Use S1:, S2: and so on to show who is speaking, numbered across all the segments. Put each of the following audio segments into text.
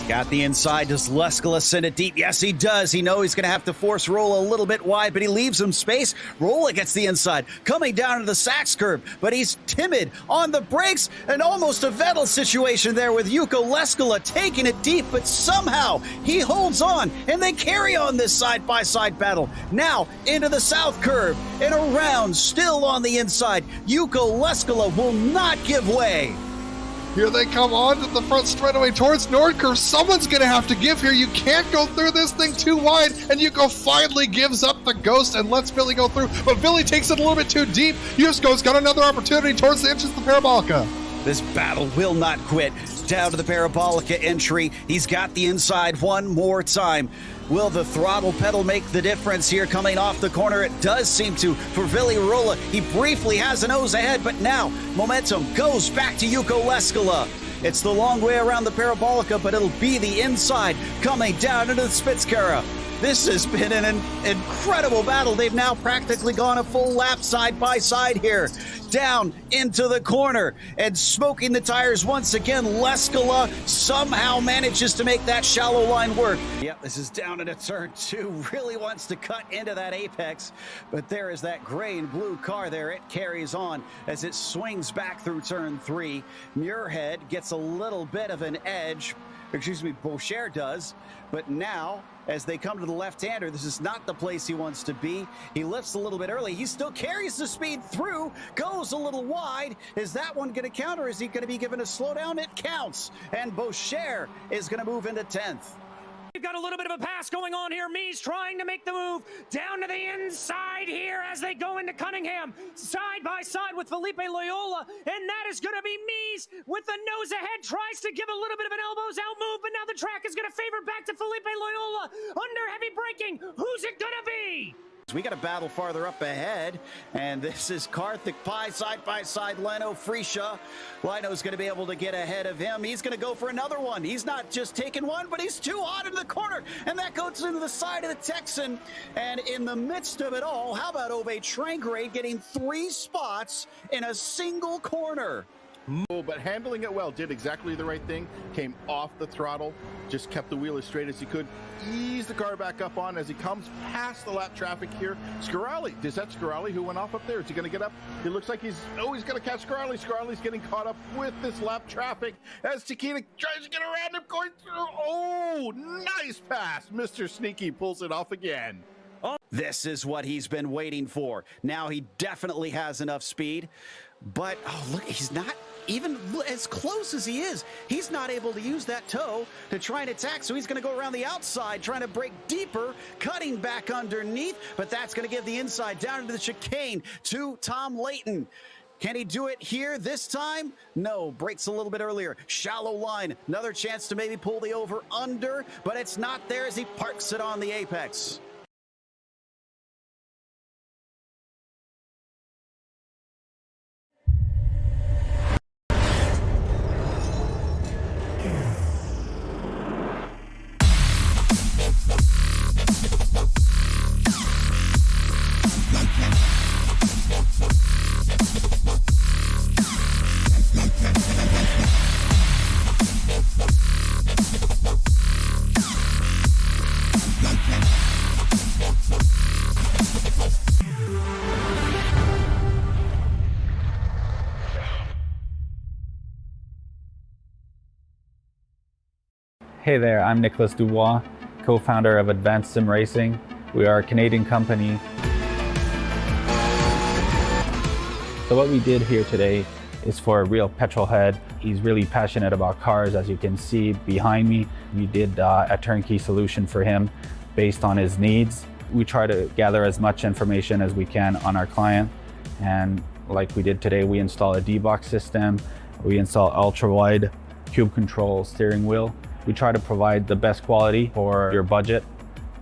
S1: Got the inside. Does Leskala send it deep? Yes, he does. He knows he's going to have to force Rolla a little bit wide, but he leaves him space. Rolla gets the inside, coming down to the Sachs curb, but he's timid on the brakes, and almost a Vettel situation there with Yuko Leskala taking it deep, but somehow he holds on, and they carry on this side-by-side battle. Now into the south curve, and around, still on the inside. Yuko Leskala will not give way.
S2: Here they come on to the front straightaway towards Nord Curve. Someone's going to have to give here. You can't go through this thing too wide, and Yuko finally gives up the ghost and lets Billy go through, but Billy takes it a little bit too deep. Yusko's got another opportunity towards the entrance of the Parabolica.
S1: This battle will not quit. Down to the Parabolica entry. He's got the inside one more time. Will the throttle pedal make the difference here coming off the corner? It does seem to for Vili Rolla. He briefly has a nose ahead, but now momentum goes back to Yuko Leskala. It's the long way around the Parabolica, but it'll be the inside coming down into the Spitzkara. This has been an incredible battle. They've now practically gone a full lap side by side here. Down into the corner and smoking the tires once again. Leskala somehow manages to make that shallow line work. Yep, this is down into turn 2. Really wants to cut into that apex, but there is that gray and blue car there. It carries on as it swings back through turn 3. Muirhead gets a little bit of an edge. Excuse me, Boucher does, but now as they come to the left-hander, this is not the place he wants to be. He lifts a little bit early. He still carries the speed through, goes a little wide. Is that one going to count, or is he going to be given a slowdown? It counts, and Boucher is going to move into 10th.
S3: We've got a little bit of a pass going on here. Mies trying to make the move down to the inside here as they go into Cunningham. Side by side with Felipe Loyola. And that is going to be Mies with the nose ahead. Tries to give a little bit of an elbows out move. But now the track is going to favor back to Felipe Loyola. Under heavy braking. Who's it going to be?
S1: We got a battle farther up ahead, and this is Karthik Pai side by side Lino Frisha. Lino's going to be able to get ahead of him. He's going to go for another one. He's not just taking one, but he's too hot in the corner, and that goes into the side of the Texan. And in the midst of it all, how about Ove Trangray getting 3 spots in a single corner?
S4: But handling it well, did exactly the right thing, came off the throttle, just kept the wheel as straight as he could, eased the car back up on as he comes past the lap traffic here. Scarali, is that Scarali who went off up there? Is he going to get up? It looks like he's going to catch Scarali. Scarali's getting caught up with this lap traffic as Chiquita tries to get around him going through. Oh, nice pass. Mr. Sneaky pulls it off again.
S1: This is what he's been waiting for. Now he definitely has enough speed, but oh, look, he's not even as close as he is. He's not able to use that toe to try and attack, so he's going to go around the outside, trying to break deeper, cutting back underneath, but that's going to give the inside down into the chicane to Tom Layton. Can he do it here this time? No, breaks a little bit earlier. Shallow line, another chance to maybe pull the over-under, but it's not there as he parks it on the apex.
S5: Hey there, I'm Nicholas Dubois, co-founder of Advanced SimRacing. We are a Canadian company. So what we did here today is for a real petrol head. He's really passionate about cars, as you can see behind me. We did a turnkey solution for him based on his needs. We try to gather as much information as we can on our client. And like we did today, we install a D-Box system. We install ultra-wide cube control steering wheel. We try to provide the best quality for your budget.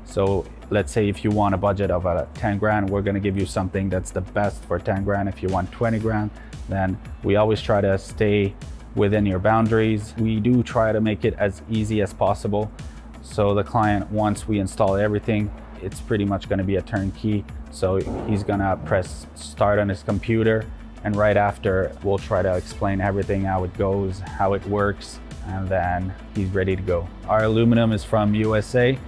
S5: So let's say if you want a budget of 10 grand, we're gonna give you something that's the best for 10 grand. If you want 20 grand, then we always try to stay within your boundaries. We do try to make it as easy as possible. So the client, once we install everything, it's pretty much gonna be a turnkey. So he's gonna press start on his computer, and right after, we'll try to explain everything, how it goes, how it works, and then he's ready to go. Our aluminum is from USA,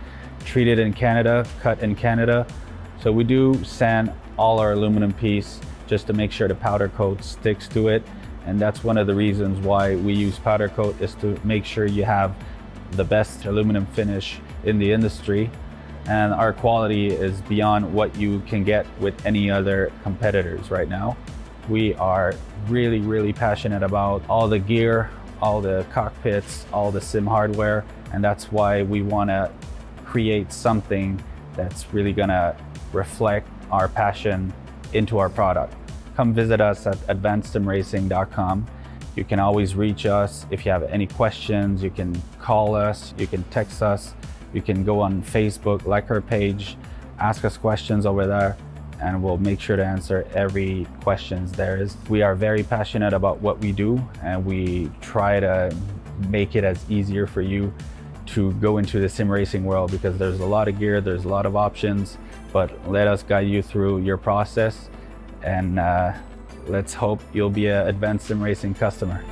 S5: treated in Canada, cut in Canada. So we do sand all our aluminum piece just to make sure the powder coat sticks to it. And that's one of the reasons why we use powder coat, is to make sure you have the best aluminum finish in the industry. And our quality is beyond what you can get with any other competitors right now. We are really, really passionate about all the gear, all the cockpits, all the sim hardware, and that's why we want to create something that's really going to reflect our passion into our product. Come visit us at advancedsimracing.com. You can always reach us if you have any questions. You can call us, you can text us, you can go on Facebook, like our page, ask us questions over there, and we'll make sure to answer every questions there is. We are very passionate about what we do, and we try to make it as easier for you to go into the sim racing world, because there's a lot of gear, there's a lot of options, but let us guide you through your process, and let's hope you'll be an Advanced Sim Racing customer.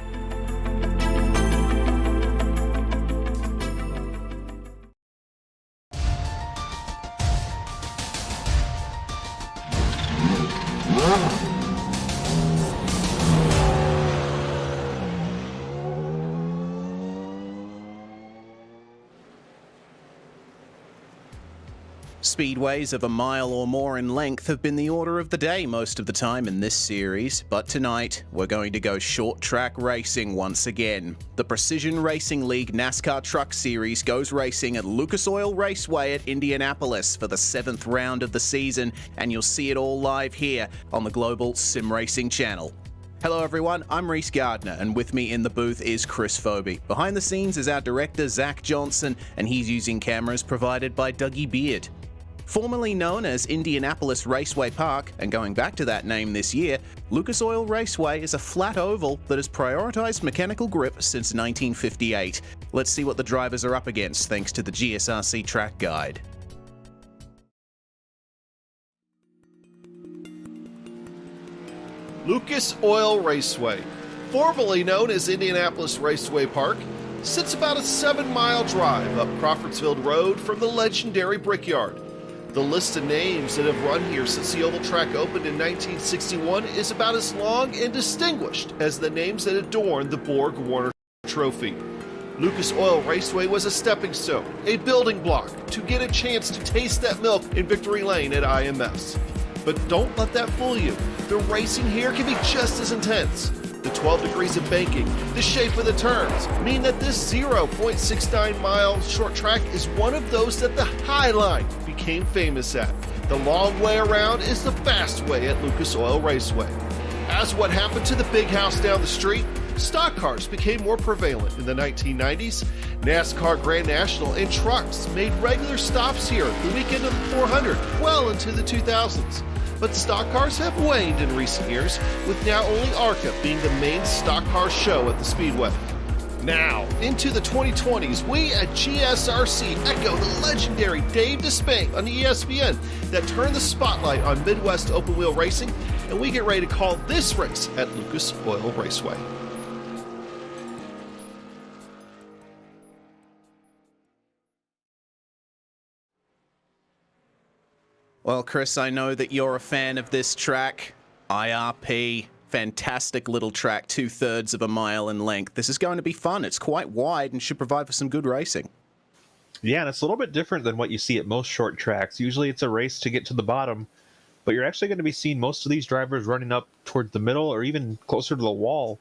S6: Speedways of a mile or more in length have been the order of the day most of the time in this series, but tonight we're going to go short track racing once again. The Precision Racing League NASCAR Truck Series goes racing at Lucas Oil Raceway at Indianapolis for the 7th round of the season, and you'll see it all live here on the Global Sim Racing channel. Hello everyone, I'm Reese Gardner, and with me in the booth is Chris Phoebe. Behind the scenes is our director Zach Johnson, and he's using cameras provided by Dougie Beard. Formerly known as Indianapolis Raceway Park, and going back to that name this year, Lucas Oil Raceway is a flat oval that has prioritized mechanical grip since 1958. Let's see what the drivers are up against thanks to the GSRC track guide.
S2: Lucas Oil Raceway, formerly known as Indianapolis Raceway Park, sits about a 7-mile drive up Crawfordsville Road from the legendary Brickyard. The list of names that have run here since the oval track opened in 1961 is about as long and distinguished as the names that adorn the Borg Warner Trophy. Lucas Oil Raceway was a stepping stone, a building block, to get a chance to taste that milk in Victory Lane at IMS. But don't let that fool you. The racing here can be just as intense. The 12 degrees of banking, the shape of the turns, mean that this 0.69 mile short track is one of those that the High Line became famous at. The long way around is the fast way at Lucas Oil Raceway. As what happened to the big house down the street, stock cars became more prevalent in the 1990s. NASCAR Grand National and trucks made regular stops here the weekend of the 400 well into the 2000s. But stock cars have waned in recent years, with now only ARCA being the main stock car show at the Speedway. Now, into the 2020s, we at GSRC echo the legendary Dave Despain on ESPN that turned the spotlight on Midwest open wheel racing, and we get ready to call this race at Lucas Oil Raceway.
S6: Well, Chris, I know that you're a fan of this track. IRP, fantastic little track, 2/3 of a mile in length. This is going to be fun. It's quite wide and should provide for some good racing.
S7: Yeah, and it's a little bit different than what you see at most short tracks. Usually it's a race to get to the bottom, but you're actually going to be seeing most of these drivers running up towards the middle or even closer to the wall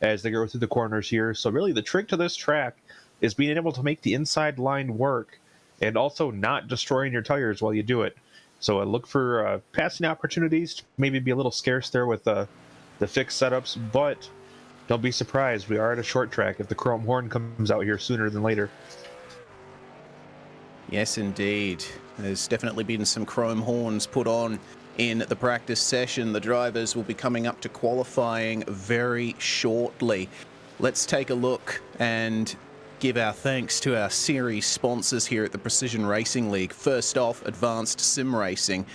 S7: as they go through the corners here. So really the trick to this track is being able to make the inside line work and also not destroying your tires while you do it. So look for passing opportunities, maybe be a little scarce there with the fixed setups, but don't be surprised. We are at a short track if the chrome horn comes out here sooner than later.
S6: Yes, indeed. There's definitely been some chrome horns put on in the practice session. The drivers will be coming up to qualifying very shortly. Let's take a look and give our thanks to our series sponsors here at the Precision Racing League. First off, Advanced Sim Racing.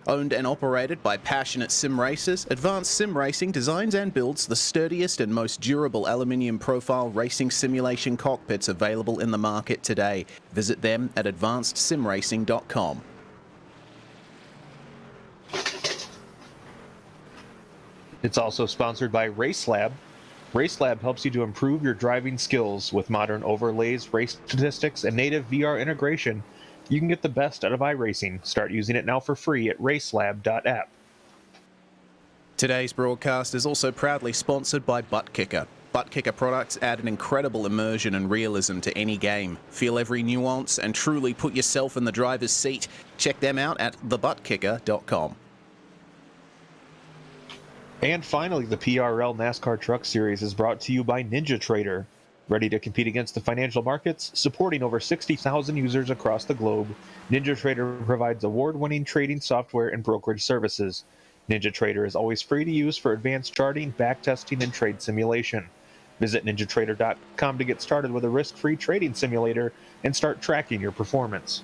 S6: Owned and operated by passionate SimRacers, Advanced SimRacing designs and builds the sturdiest and most durable aluminium profile racing simulation cockpits available in the market today. Visit them at advancedsimracing.com.
S7: It's also sponsored by RaceLab. RaceLab helps you to improve your driving skills with modern overlays, race statistics, and native VR integration. You can get the best out of iRacing. Start using it now for free at racelab.app.
S6: Today's broadcast is also proudly sponsored by ButtKicker. ButtKicker products add an incredible immersion and realism to any game. Feel every nuance and truly put yourself in the driver's seat. Check them out at thebuttkicker.com.
S7: And finally, the PRL NASCAR Truck Series is brought to you by NinjaTrader. Ready to compete against the financial markets? Supporting over 60,000 users across the globe, NinjaTrader provides award-winning trading software and brokerage services. NinjaTrader is always free to use for advanced charting, backtesting, and trade simulation. Visit NinjaTrader.com to get started with a risk-free trading simulator and start tracking your performance.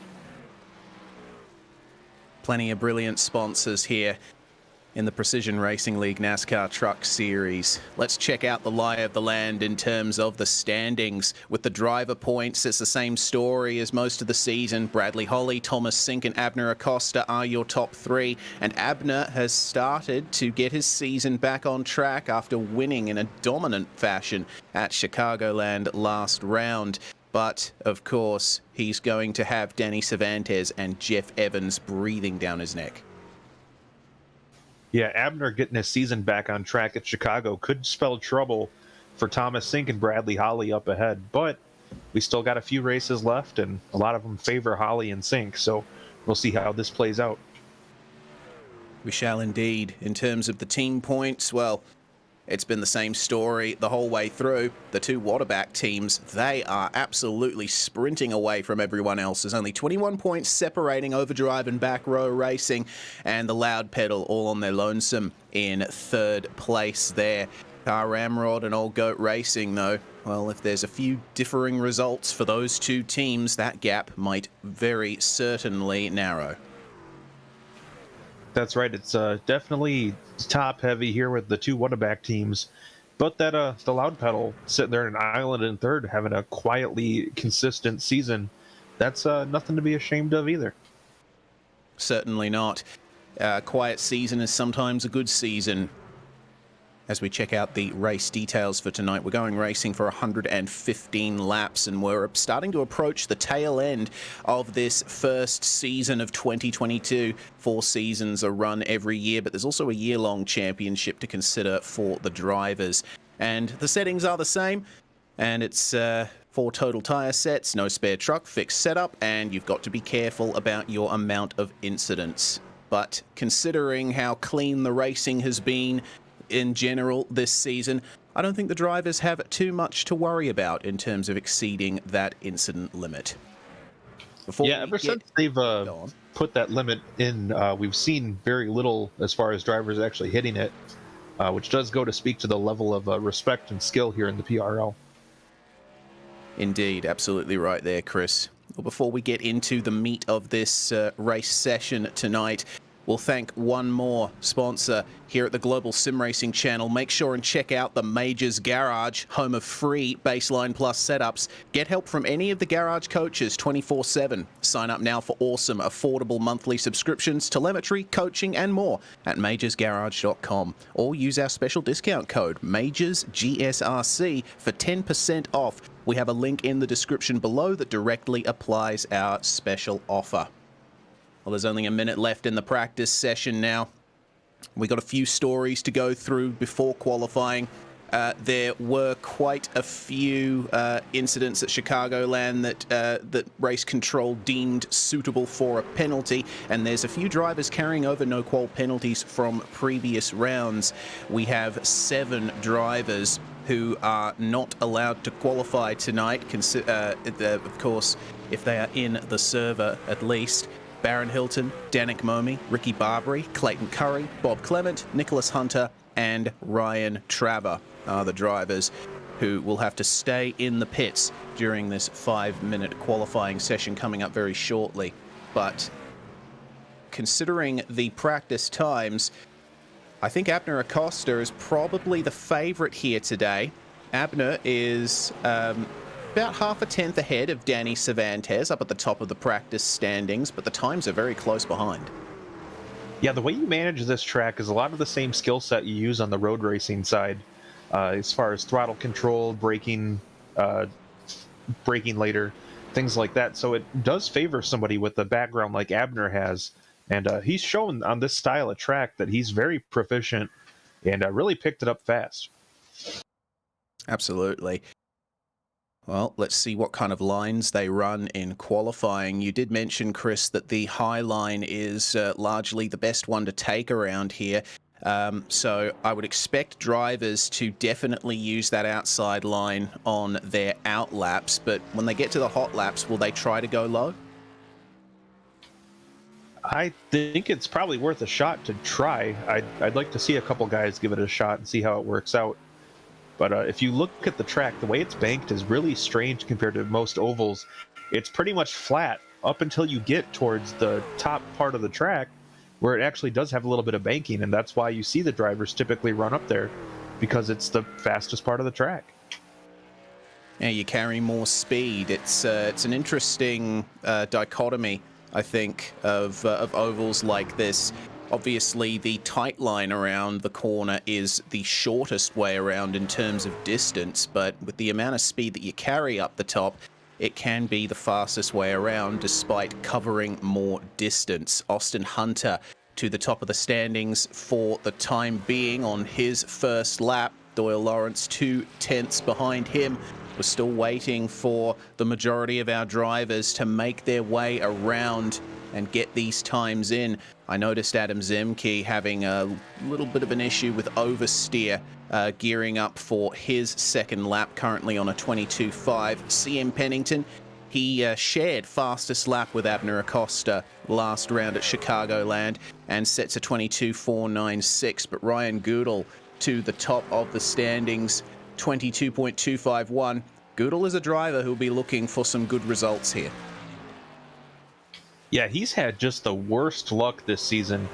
S6: Plenty of brilliant sponsors here in the Precision Racing League NASCAR Truck Series. Let's check out the lie of the land in terms of the standings. With the driver points, it's the same story as most of the season. Bradley Holly, Thomas Sink, and Abner Acosta are your top three, and Abner has started to get his season back on track after winning in a dominant fashion at Chicagoland last round. But, of course, he's going to have Danny Cervantes and Jeff Evans breathing down his neck.
S7: Yeah, Abner getting his season back on track at Chicago could spell trouble for Thomas Sink and Bradley Holly up ahead, but we still got a few races left, and a lot of them favor Holly and Sink, so we'll see how this plays out.
S6: We shall indeed. In terms of the team points, well, it's been the same story the whole way through. The two Waterback teams, they are absolutely sprinting away from everyone else. There's only 21 points separating Overdrive and Back Row Racing, and the Loud Pedal all on their lonesome in third place there. Ramrod and Old Goat Racing, though, well, if there's a few differing results for those two teams, that gap might very certainly narrow.
S7: That's right. It's definitely top heavy here with the two Waterback teams, but that the Loud Pedal sitting there in an island in third, having a quietly consistent season, that's nothing to be ashamed of either.
S6: Certainly not. Quiet season is sometimes a good season. As we check out the race details for tonight, we're going racing for 115 laps, and we're starting to approach the tail end of this first season of 2022. 4 seasons are run every year, but there's also a year-long championship to consider for the drivers. And the settings are the same, and it's 4 total tyre sets, no spare truck, fixed setup, and you've got to be careful about your amount of incidents. But considering how clean the racing has been in general this season, I don't think the drivers have too much to worry about in terms of exceeding that incident limit.
S7: Ever since they've put that limit in, we've seen very little as far as drivers actually hitting it, which does go to speak to the level of respect and skill here in the PRL.
S6: Indeed, absolutely right there, Chris. Well, before we get into the meat of this race session tonight, we'll thank one more sponsor here at the Global Sim Racing channel. Make sure and check out the Majors Garage, home of free Baseline Plus setups. Get help from any of the garage coaches 24/7. Sign up now for awesome, affordable monthly subscriptions, telemetry, coaching, and more at majorsgarage.com. Or use our special discount code, MajorsGSRC, for 10% off. We have a link in the description below that directly applies our special offer. Well, there's only a minute left in the practice session now. We got a few stories to go through before qualifying. There were quite a few incidents at Chicagoland that race control deemed suitable for a penalty, and there's a few drivers carrying over no-qual penalties from previous rounds. We have 7 drivers who are not allowed to qualify tonight, of course, if they are in the server at least. Baron Hilton, Danik Momi, Ricky Barbary, Clayton Curry, Bob Clement, Nicholas Hunter, and Ryan Traver are the drivers who will have to stay in the pits during this 5-minute qualifying session coming up very shortly. But considering the practice times, I think Abner Acosta is probably the favorite here today. Abner is about half a tenth ahead of Danny Cervantes up at the top of the practice standings, but the times are very close behind.
S7: Yeah, the way you manage this track is a lot of the same skill set you use on the road racing side, as far as throttle control, braking later, things like that. So it does favor somebody with a background like Abner has. And he's shown on this style of track that he's very proficient and really picked it up fast.
S6: Absolutely. Well, let's see what kind of lines they run in qualifying. You did mention, Chris, that the high line is largely the best one to take around here. So I would expect drivers to definitely use that outside line on their out laps. But when they get to the hot laps, will they try to go low?
S7: I think it's probably worth a shot to try. I'd like to see a couple guys give it a shot and see how it works out. But if you look at the track, the way it's banked is really strange compared to most ovals. It's pretty much flat up until you get towards the top part of the track, where it actually does have a little bit of banking, and that's why you see the drivers typically run up there, because it's the fastest part of the track.
S6: Yeah, you carry more speed. It's an interesting dichotomy, I think, of ovals like this. Obviously, the tight line around the corner is the shortest way around in terms of distance, but with the amount of speed that you carry up the top, it can be the fastest way around despite covering more distance. Austin Hunter to the top of the standings for the time being on his first lap. Doyle Lawrence 2/10 behind him. We're still waiting for the majority of our drivers to make their way around and get these times in. I noticed Adam Zemke having a little bit of an issue with oversteer, gearing up for his second lap, currently on a 22.5. CM Pennington, he shared fastest lap with Abner Acosta last round at Chicagoland and sets a 22.496, but Ryan Goodall to the top of the standings, 22.251. Goodall is a driver who'll be looking for some good results here.
S7: Yeah, he's had just the worst luck this season,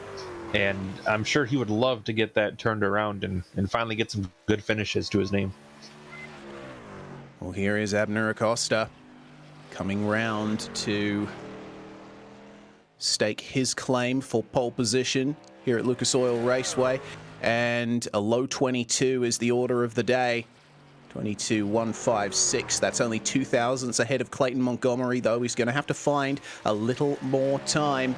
S7: and I'm sure he would love to get that turned around and finally get some good finishes to his name.
S6: Well, here is Abner Acosta coming round to stake his claim for pole position here at Lucas Oil Raceway, and a low 22 is the order of the day. 22.156. That's only 2 thousandths ahead of Clayton Montgomery, though. He's going to have to find a little more time.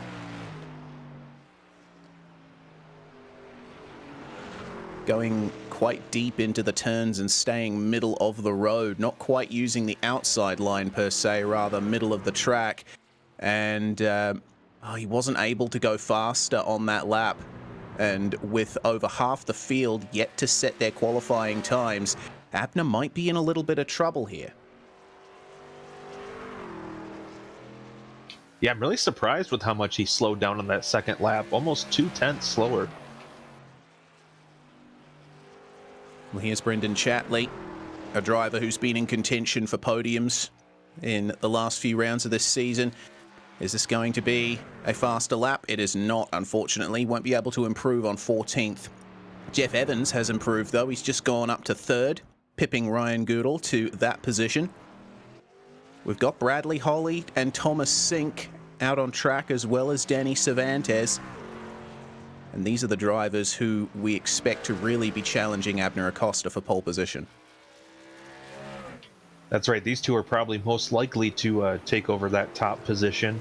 S6: Going quite deep into the turns and staying middle of the road, not quite using the outside line per se, rather middle of the track. And he wasn't able to go faster on that lap. And with over half the field yet to set their qualifying times, Abner might be in a little bit of trouble here.
S7: Yeah, I'm really surprised with how much he slowed down on that second lap, almost 2/10 slower.
S6: Well, here's Brendan Chatley, a driver who's been in contention for podiums in the last few rounds of this season. Is this going to be a faster lap? It is not, unfortunately. Won't be able to improve on 14th. Jeff Evans has improved, though. He's just gone up to 3rd, pipping Ryan Goodall to that position. We've got Bradley Holly and Thomas Sink out on track, as well as Danny Cervantes. And these are the drivers who we expect to really be challenging Abner Acosta for pole position.
S7: That's right. These two are probably most likely to take over that top position.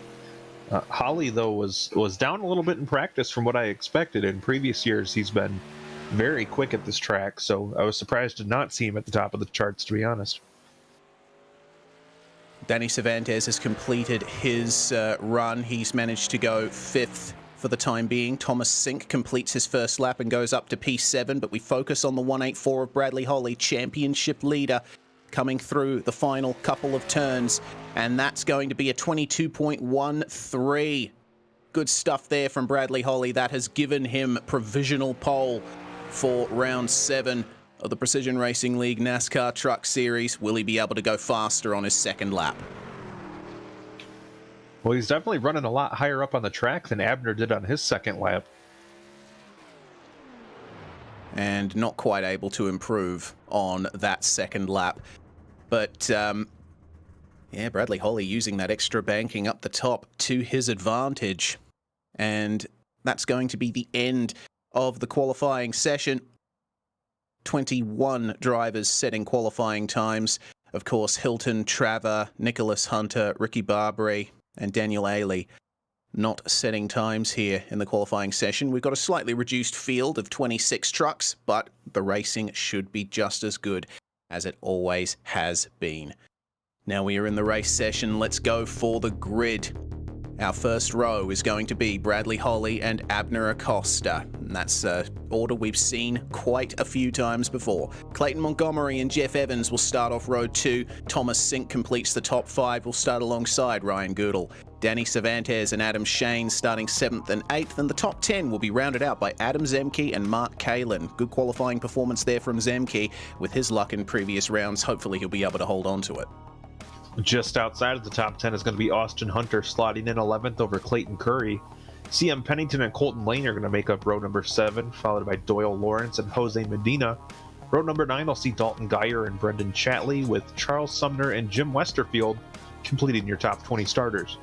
S7: Holly, though, was down a little bit in practice from what I expected. In previous years, he's been very quick at this track, so I was surprised to not see him at the top of the charts, to be honest.
S6: Danny Cervantes has completed his run. He's managed to go 5th for the time being. Thomas Sink completes his first lap and goes up to P7, but we focus on the 184 of Bradley Holly, championship leader, coming through the final couple of turns, and that's going to be a 22.13. Good stuff there from Bradley Holly. That has given him provisional pole for round 7 of the Precision Racing League NASCAR Truck Series. Will he be able to go faster on his second lap?
S7: Well, he's definitely running a lot higher up on the track than Abner did on his second lap.
S6: And not quite able to improve on that second lap. But, yeah, Bradley Holly using that extra banking up the top to his advantage. And that's going to be the end of the qualifying session. 21 drivers setting qualifying times. Of course, Hilton, Traver, Nicholas Hunter, Ricky Barbary, and Daniel Ailey not setting times here in the qualifying session. We've got a slightly reduced field of 26 trucks, but the racing should be just as good as it always has been. Now we are in the race session. Let's go for the grid. Our first row is going to be Bradley Holly and Abner Acosta. And that's an order we've seen quite a few times before. Clayton Montgomery and Jeff Evans will start off row 2. Thomas Sink completes the top 5. Will start alongside Ryan Goodall. Danny Cervantes and Adam Shane starting 7th and 8th. And the top 10 will be rounded out by Adam Zemke and Mark Kalin. Good qualifying performance there from Zemke. With his luck in previous rounds, hopefully he'll be able to hold on to it.
S7: Just outside of the top 10 is going to be Austin Hunter slotting in 11th over Clayton Curry. CM Pennington and Colton Lane are going to make up row number 7, followed by Doyle Lawrence and Jose Medina. Row number 9 will see Dalton Geyer and Brendan Chatley, with Charles Sumner and Jim Westerfield completing your top 20 starters.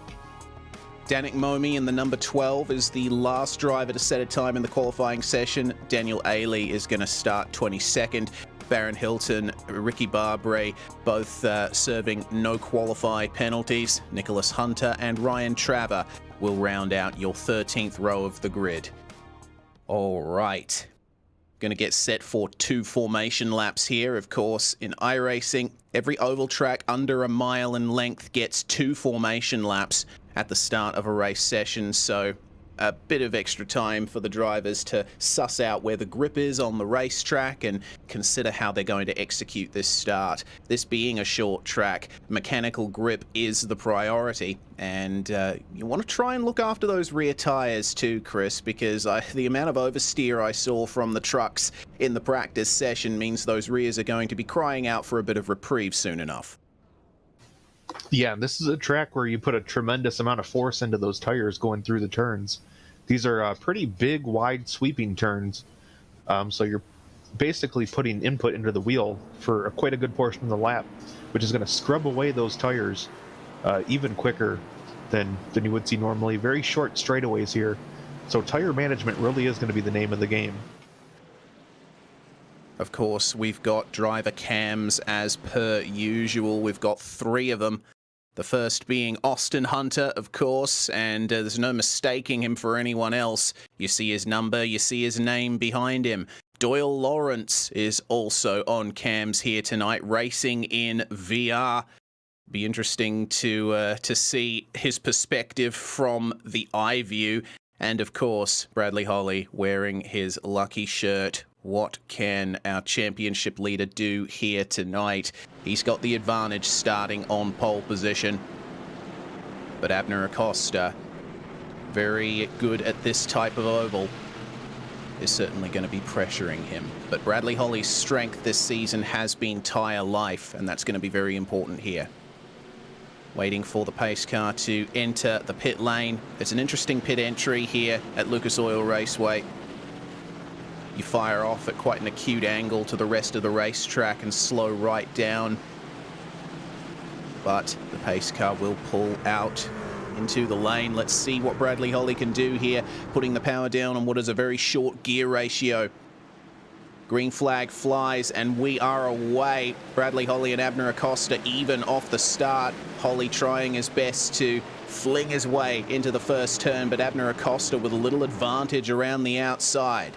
S6: Danik Momi in the number 12 is the last driver to set a time in the qualifying session. Daniel Ailey is going to start 22nd. Baron Hilton, Ricky Barbary, both serving no qualify penalties. Nicholas Hunter and Ryan Traver will round out your 13th row of the grid. All right. Going to get set for 2 formation laps here. Of course, in iRacing, every oval track under a mile in length gets 2 formation laps at the start of a race session. So a bit of extra time for the drivers to suss out where the grip is on the racetrack and consider how they're going to execute this start. This being a short track, mechanical grip is the priority, and you want to try and look after those rear tires too, Chris, because the amount of oversteer I saw from the trucks in the practice session means those rears are going to be crying out for a bit of reprieve soon enough.
S7: Yeah, this is a track where you put a tremendous amount of force into those tires going through the turns. These are pretty big, wide, sweeping turns. So you're basically putting input into the wheel for quite a good portion of the lap, which is going to scrub away those tires even quicker than you would see normally. Very short straightaways here. So tire management really is going to be the name of the game.
S6: Of course, we've got driver cams as per usual. We've got 3 of them. The first being Austin Hunter, of course, and there's no mistaking him for anyone else. You see his number, you see his name behind him. Doyle Lawrence is also on cams here tonight, racing in VR. Be interesting to see his perspective from the eye view. And of course, Bradley Holly wearing his lucky shirt. What can our championship leader do here tonight? He's got the advantage starting on pole position. But Abner Acosta, very good at this type of oval, is certainly going to be pressuring him. But Bradley Holly's strength this season has been tire life, and that's going to be very important here. Waiting for the pace car to enter the pit lane. It's an interesting pit entry here at Lucas Oil Raceway. You fire off at quite an acute angle to the rest of the racetrack and slow right down. But the pace car will pull out into the lane. Let's see what Bradley Holly can do here, putting the power down on what is a very short gear ratio. Green flag flies and we are away. Bradley Holly and Abner Acosta even off the start. Holly trying his best to fling his way into the first turn, but Abner Acosta with a little advantage around the outside.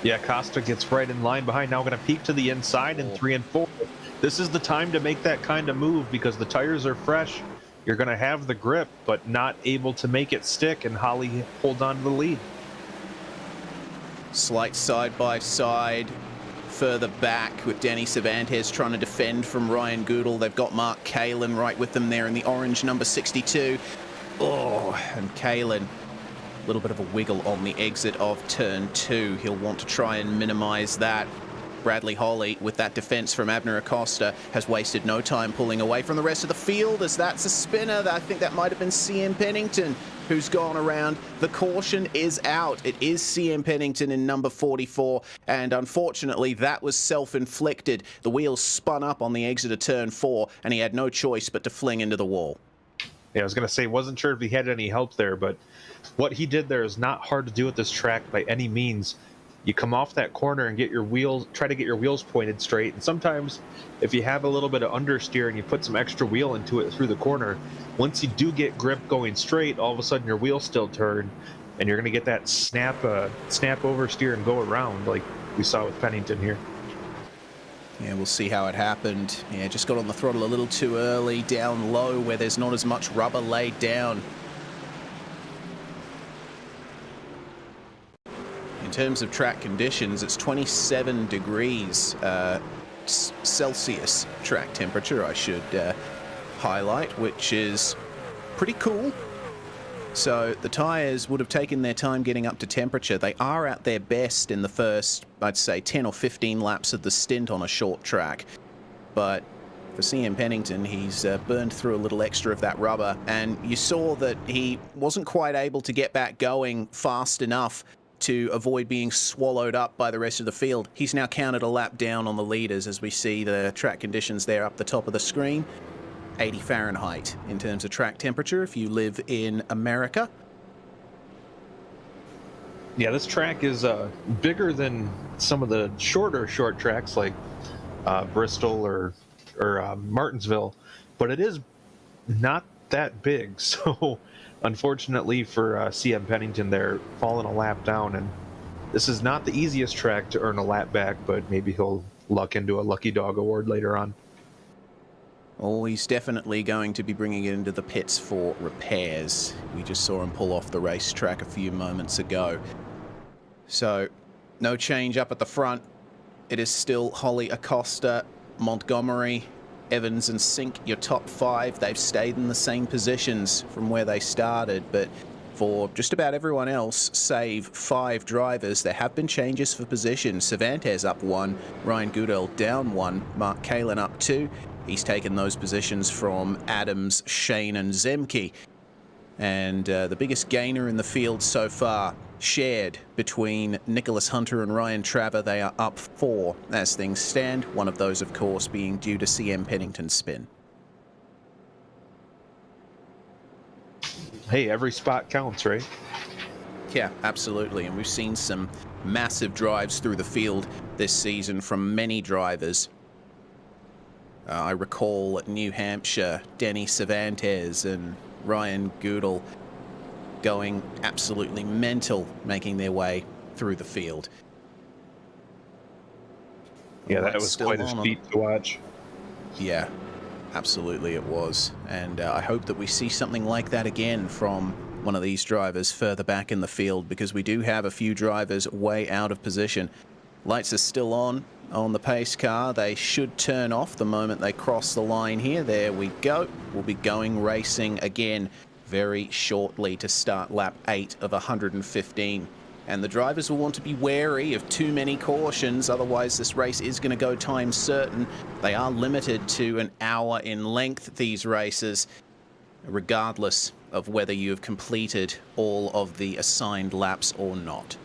S7: Yeah, Costa gets right in line behind. Now going to peek to the inside in 3 and 4. This is the time to make that kind of move because the tires are fresh. You're going to have the grip, but not able to make it stick, and Holly holds on to the lead.
S6: Slight side-by-side further back with Danny Cervantes trying to defend from Ryan Goodall. They've got Mark Kalin right with them there in the orange number 62. Oh, and Kalin, a little bit of a wiggle on the exit of turn 2. He'll want to try and minimize that. Bradley Holly, with that defense from Abner Acosta, has wasted no time pulling away from the rest of the field, as that's a spinner. I think that might have been CM Pennington who's gone around. The caution is out. It is CM Pennington in number 44, and unfortunately that was self-inflicted. The wheels spun up on the exit of turn 4, and he had no choice but to fling into the wall.
S7: Yeah, I was going to say, wasn't sure if he had any help there, but what he did there is not hard to do at this track by any means. You come off that corner and get your wheels, try to get your wheels pointed straight. And sometimes if you have a little bit of understeer and you put some extra wheel into it through the corner, once you do get grip going straight, all of a sudden your wheels still turn and you're going to get that snap oversteer and go around like we saw with Pennington here.
S6: Yeah, we'll see how it happened. Yeah, just got on the throttle a little too early, down low where there's not as much rubber laid down. In terms of track conditions, it's 27 degrees Celsius track temperature, I should highlight, which is pretty cool. So the tyres would have taken their time getting up to temperature. They are at their best in the first, I'd say, 10 or 15 laps of the stint on a short track. But for CM Pennington, he's burned through a little extra of that rubber, and you saw that he wasn't quite able to get back going fast enough to avoid being swallowed up by the rest of the field. He's now counted a lap down on the leaders, as we see the track conditions there up the top of the screen. 80 Fahrenheit in terms of track temperature if you live in America.
S7: Yeah, this track is bigger than some of the short tracks like Bristol or Martinsville, but it is not that big. So unfortunately for CM Pennington, they're falling a lap down, and this is not the easiest track to earn a lap back, but maybe he'll luck into a Lucky Dog award later on.
S6: Oh, he's definitely going to be bringing it into the pits for repairs. We just saw him pull off the racetrack a few moments ago. So, no change up at the front. It is still Holly, Acosta, Montgomery, Evans and Sink, your top 5. They've stayed in the same positions from where they started, but for just about everyone else, save 5 drivers, there have been changes for position. Cervantes up 1, Ryan Goodell down 1, Mark Kalin up 2. He's taken those positions from Adams, Shane and Zemke. And the biggest gainer in the field so far, shared between Nicholas Hunter and Ryan Traver. They are up 4 as things stand. One of those, of course, being due to CM Pennington's spin.
S7: Hey, every spot counts, right?
S6: Yeah, absolutely. And we've seen some massive drives through the field this season from many drivers. I recall at New Hampshire, Denny Cervantes and Ryan Goodell going absolutely mental, making their way through the field.
S7: Yeah, that was quite a feat to watch.
S6: Yeah, absolutely it was. And I hope that we see something like that again from one of these drivers further back in the field, because we do have a few drivers way out of position. Lights are still on the pace car. They should turn off the moment they cross the line here. There we go. We'll be going racing again very shortly to start lap 8 of 115. And the drivers will want to be wary of too many cautions, otherwise this race is going to go time certain. They are limited to an hour in length, these races, regardless of whether you have completed all of the assigned laps or not.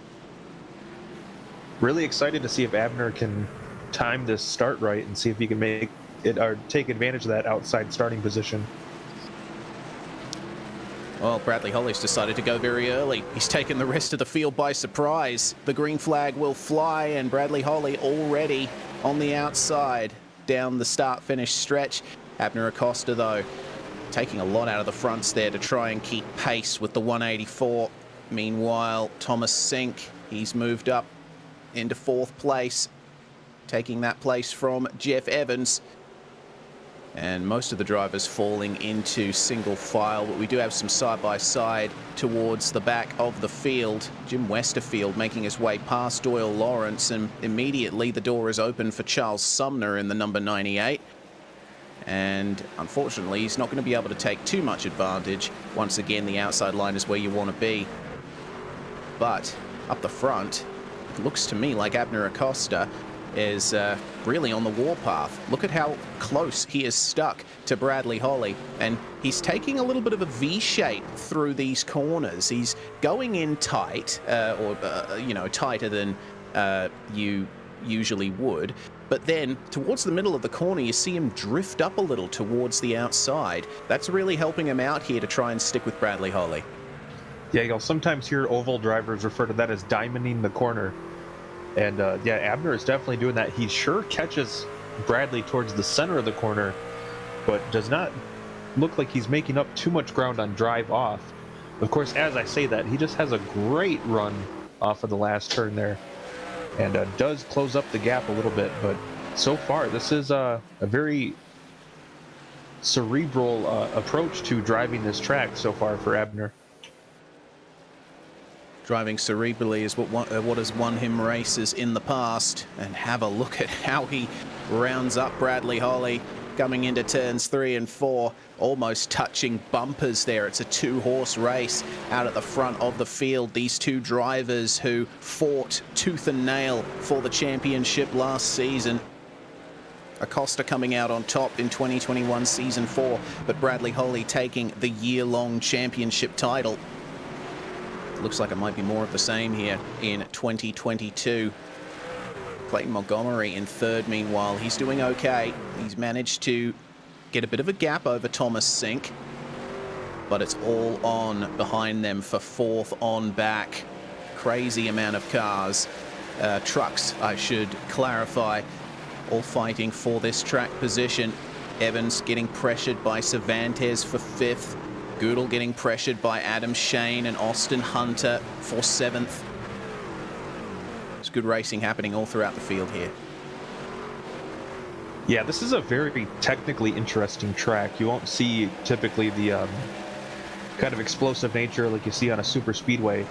S7: Really excited to see if Abner can time this start right and see if he can make it or take advantage of that outside starting position.
S6: Well, Bradley Holly's decided to go very early. He's taken the rest of the field by surprise. The green flag will fly, and Bradley Holly already on the outside down the start-finish stretch. Abner Acosta, though, taking a lot out of the fronts there to try and keep pace with the 184. Meanwhile, Thomas Sink, he's moved up into 4th place, taking that place from Jeff Evans. And most of the drivers falling into single file, but we do have some side-by-side towards the back of the field. Jim Westerfield making his way past Doyle Lawrence, and immediately the door is open for Charles Sumner in the number 98. And unfortunately, he's not going to be able to take too much advantage. Once again, the outside line is where you want to be. But up the front, it looks to me like Abner Acosta is really on the warpath. Look at how close he is stuck to Bradley Holly, and he's taking a little bit of a V shape through these corners. He's going in tight, tighter than you usually would, but then towards the middle of the corner you see him drift up a little towards the outside. That's really helping him out here to try and stick with Bradley Holly.
S7: Yeah, you'll sometimes hear oval drivers refer to that as diamonding the corner. And yeah, Abner is definitely doing that. He sure catches Bradley towards the center of the corner, but does not look like he's making up too much ground on drive off. Of course, as I say that, he just has a great run off of the last turn there, and does close up the gap a little bit. But so far, this is a very cerebral approach to driving this track so far for Abner.
S6: Driving cerebrally is what has won him races in the past, and have a look at how he rounds up Bradley Holly coming into turns 3 and 4, almost touching bumpers there. It's a 2-horse race out at the front of the field. These two drivers who fought tooth and nail for the championship last season. Acosta coming out on top in 2021 season 4, but Bradley Holly taking the year-long championship title. Looks like it might be more of the same here in 2022. Clayton Montgomery in third, meanwhile. He's doing okay. He's managed to get a bit of a gap over Thomas Sink, but it's all on behind them for fourth on back. Crazy amount of cars. Trucks, I should clarify, all fighting for this track position. Evans getting pressured by Cervantes for fifth. Goodall getting pressured by Adam Shane and Austin Hunter for 7th. There's good racing happening all throughout the field here.
S7: Yeah, this is a very technically interesting track. You won't see typically the kind of explosive nature like you see on a super speedway,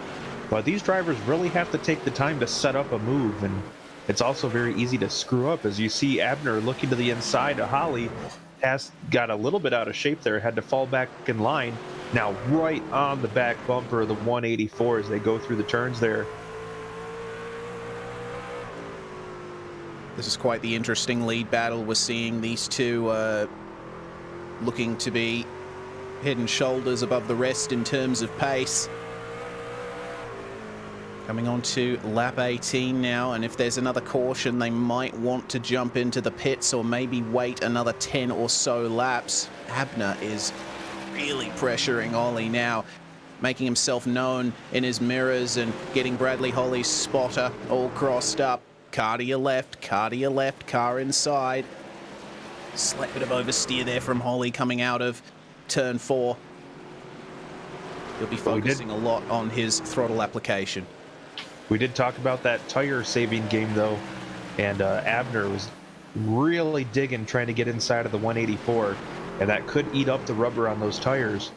S7: but these drivers really have to take the time to set up a move, and it's also very easy to screw up. As you see Abner looking to the inside of Holly, has got a little bit out of shape there, had to fall back in line. Now right on the back bumper of the 184 as they go through the turns there.
S6: This is quite the interesting lead battle. We're seeing these two looking to be head and shoulders above the rest in terms of pace. Coming on to lap 18 now, and if there's another caution, they might want to jump into the pits or maybe wait another 10 or so laps. Abner is really pressuring Ollie now, making himself known in his mirrors and getting Bradley Holly's spotter all crossed up. Car to your left, car inside. Slight bit of oversteer there from Holly coming out of turn 4. He'll be focusing a lot on his throttle application.
S7: We did talk about that tire saving game though, and Abner was really digging trying to get inside of the 184, and that could eat up the rubber on those tires.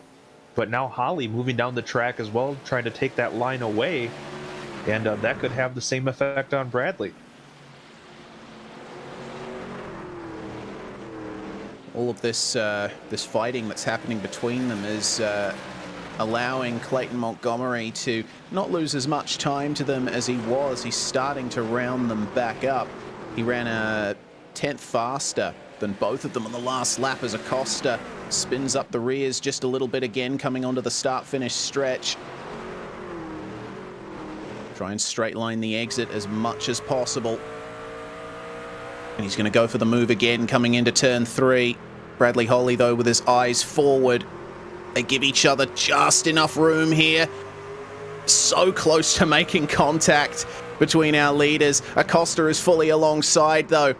S7: But now Holly moving down the track as well, trying to take that line away, and that could have the same effect on Bradley.
S6: All of this this fighting that's happening between them is allowing Clayton Montgomery to not lose as much time to them as he was. He's starting to round them back up. He ran a 10th faster than both of them on the last lap as Acosta spins up the rears just a little bit again, coming onto the start-finish stretch. Try and straight line the exit as much as possible. And he's going to go for the move again coming into turn 3. Bradley Holly, though, with his eyes forward. They give each other just enough room here. So close to making contact between our leaders. Acosta is fully alongside, though,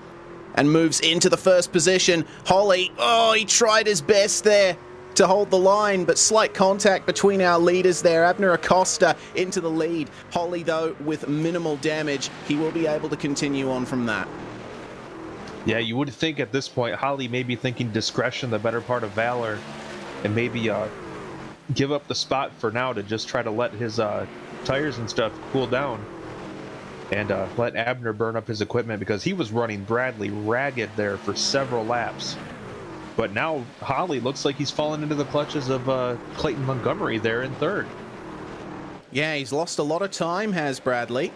S6: and moves into the first position. Holly, oh, he tried his best there to hold the line, but slight contact between our leaders there. Abner Acosta into the lead. Holly, though, with minimal damage. He will be able to continue on from that.
S7: Yeah, you would think at this point Holly may be thinking discretion, the better part of valor, and maybe give up the spot for now to just try to let his tires and stuff cool down, and let Abner burn up his equipment, because he was running Bradley ragged there for several laps. But now Holly looks like he's fallen into the clutches of Clayton Montgomery there in third.
S6: Yeah, he's lost a lot of time, has Bradley.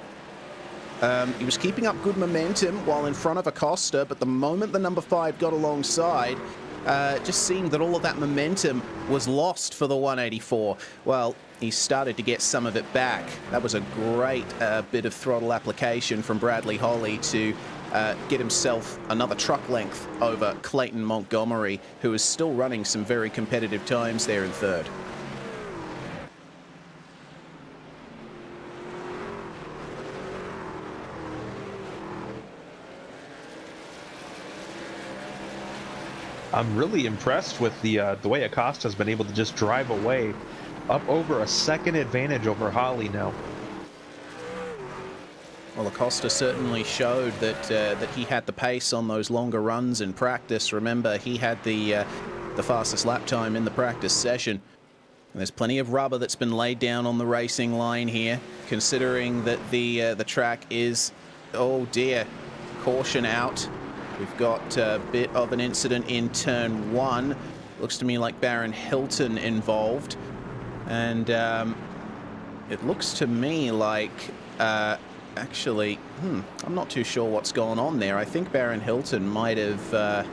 S6: He was keeping up good momentum while in front of Acosta, but the moment the number 5 got alongside, it just seemed that all of that momentum was lost for the 184. Well, he started to get some of it back. That was a great bit of throttle application from Bradley Holly to get himself another truck length over Clayton Montgomery, who is still running some very competitive times there in third.
S7: I'm really impressed with the way Acosta's been able to just drive away, up over a second advantage over Holly now.
S6: Well, Acosta certainly showed that he had the pace on those longer runs in practice. Remember, he had the fastest lap time in the practice session. And there's plenty of rubber that's been laid down on the racing line here, considering that the track is, oh dear, caution out. We've got a bit of an incident in turn 1. Looks to me like Baron Hilton involved. And it looks to me like, actually, I'm not too sure what's going on there. I think Baron Hilton might have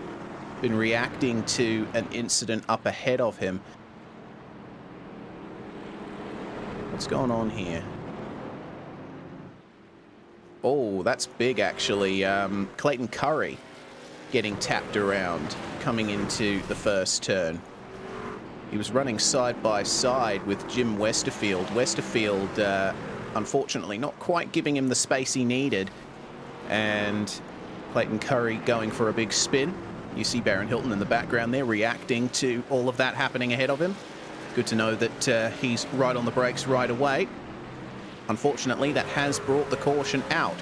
S6: been reacting to an incident up ahead of him. What's going on here? Oh, that's big, actually. Clayton Curry getting tapped around coming into the first turn. He was running side by side with Jim Westerfield. Westerfield, unfortunately, not quite giving him the space he needed. And Clayton Curry going for a big spin. You see Baron Hilton in the background there reacting to all of that happening ahead of him. Good to know that he's right on the brakes right away. Unfortunately, that has brought the caution out.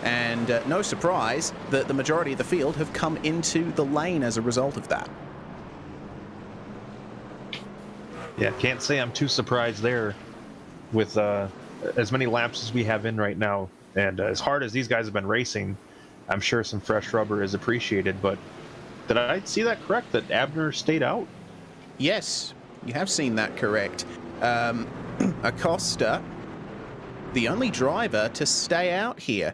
S6: And no surprise that the majority of the field have come into the lane as a result of that.
S7: Yeah, can't say I'm too surprised there with as many laps as we have in right now. And as hard as these guys have been racing, I'm sure some fresh rubber is appreciated. But did I see that correct, that Abner stayed out?
S6: Yes, you have seen that correct. Acosta, the only driver to stay out here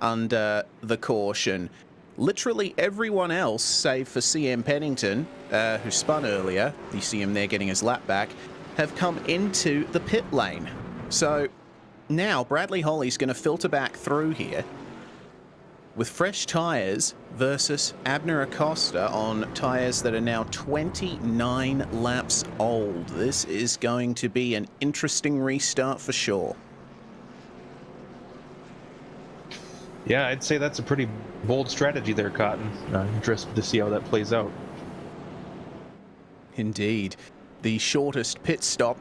S6: under the caution. Literally everyone else, save for CM Pennington, who spun earlier, you see him there getting his lap back, have come into the pit lane. So now Bradley Holly's going to filter back through here with fresh tyres versus Abner Acosta on tyres that are now 29 laps old. This is going to be an interesting restart for sure.
S7: Yeah, I'd say that's a pretty bold strategy there, Cotton. Interested to see how that plays out.
S6: Indeed. The shortest pit stop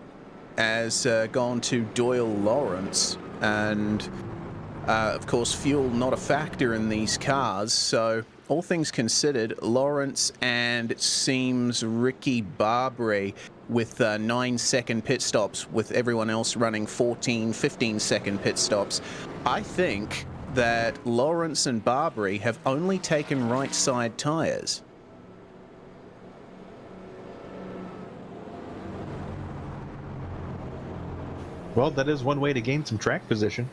S6: has gone to Doyle Lawrence, and of course fuel not a factor in these cars, so all things considered, Lawrence and it seems Ricky Barbary with 9-second pit stops, with everyone else running 15-second pit stops. I think that Lawrence and Barbary have only taken right side tyres.
S7: Well, that is one way to gain some track position.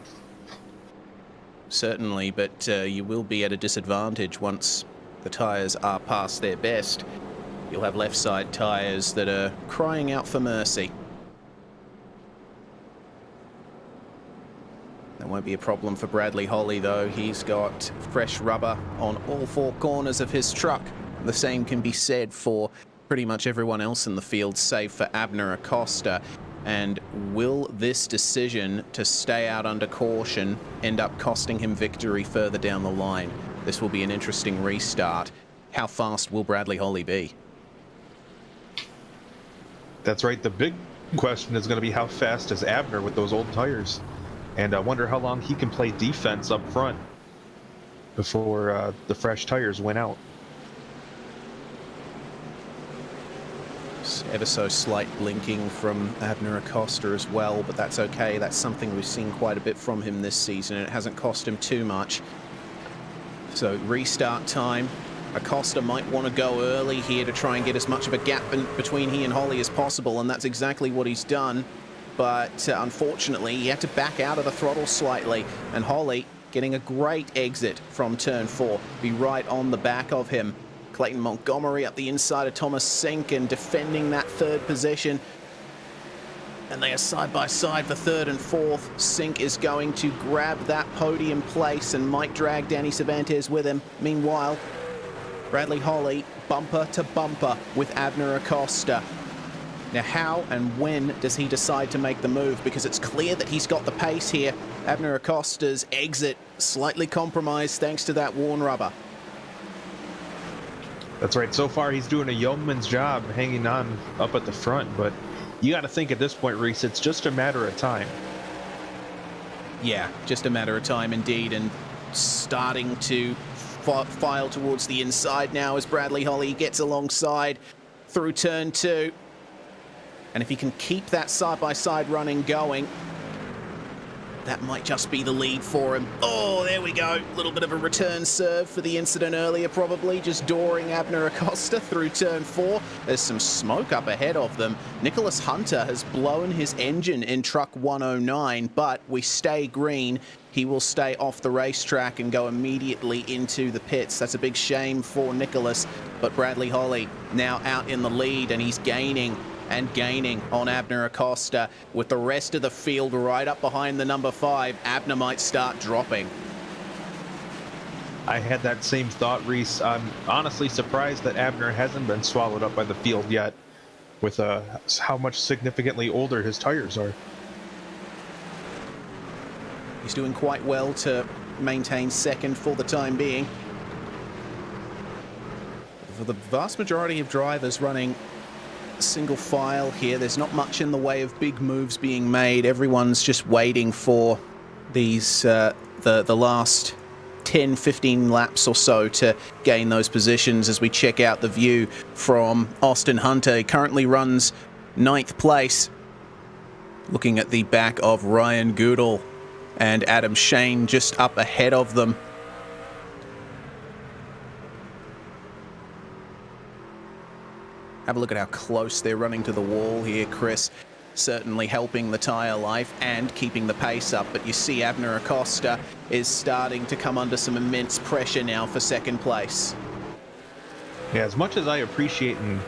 S6: Certainly, but you will be at a disadvantage once the tyres are past their best. You'll have left side tyres that are crying out for mercy. That won't be a problem for Bradley Holly, though. He's got fresh rubber on all four corners of his truck. The same can be said for pretty much everyone else in the field, save for Abner Acosta. And will this decision to stay out under caution end up costing him victory further down the line? This will be an interesting restart. How fast will Bradley Holly be?
S7: That's right. The big question is going to be how fast is Abner with those old tires? And I wonder how long he can play defense up front before the fresh tires went out.
S6: Ever so slight blinking from Abner Acosta as well, but that's okay. That's something we've seen quite a bit from him this season, and it hasn't cost him too much. So restart time. Acosta might want to go early here to try and get as much of a gap between he and Holly as possible, and that's exactly what he's done. But unfortunately, he had to back out of the throttle slightly, and Holly getting a great exit from turn 4. Be right on the back of him. Clayton Montgomery up the inside of Thomas Sink and defending that third position. And they are side by side for third and fourth. Sink is going to grab that podium place and might drag Danny Cervantes with him. Meanwhile, Bradley Holly bumper to bumper with Abner Acosta. Now, how and when does he decide to make the move? Because it's clear that he's got the pace here. Abner Acosta's exit slightly compromised thanks to that worn rubber.
S7: That's right. So far, he's doing a yeoman's job hanging on up at the front, but you got to think at this point, Reese, it's just a matter of time.
S6: Yeah, just a matter of time indeed, and starting to file towards the inside now as Bradley Holly gets alongside through turn 2. And if he can keep that side-by-side running going, that might just be the lead for him. Oh, there we go. A little bit of a return serve for the incident earlier, probably. Just dooring Abner Acosta through turn 4. There's some smoke up ahead of them. Nicholas Hunter has blown his engine in truck 109, but we stay green. He will stay off the racetrack and go immediately into the pits. That's a big shame for Nicholas, but Bradley Holly now out in the lead, and he's gaining and gaining on Abner Acosta. With the rest of the field right up behind the number 5, Abner might start dropping.
S7: I had that same thought, Reese. I'm honestly surprised that Abner hasn't been swallowed up by the field yet, with how much significantly older his tires are.
S6: He's doing quite well to maintain second for the time being. For the vast majority of drivers running single file here, there's not much in the way of big moves being made. Everyone's just waiting for these the last 10-15 laps or so to gain those positions. As we check out the view from Austin Hunter, he currently runs 9th place, looking at the back of Ryan Goodall and Adam Shane just up ahead of them. Have a look at how close they're running to the wall here, Chris. Certainly helping the tyre life and keeping the pace up. But you see Abner Acosta is starting to come under some immense pressure now for second place.
S7: Yeah, as much as I appreciate and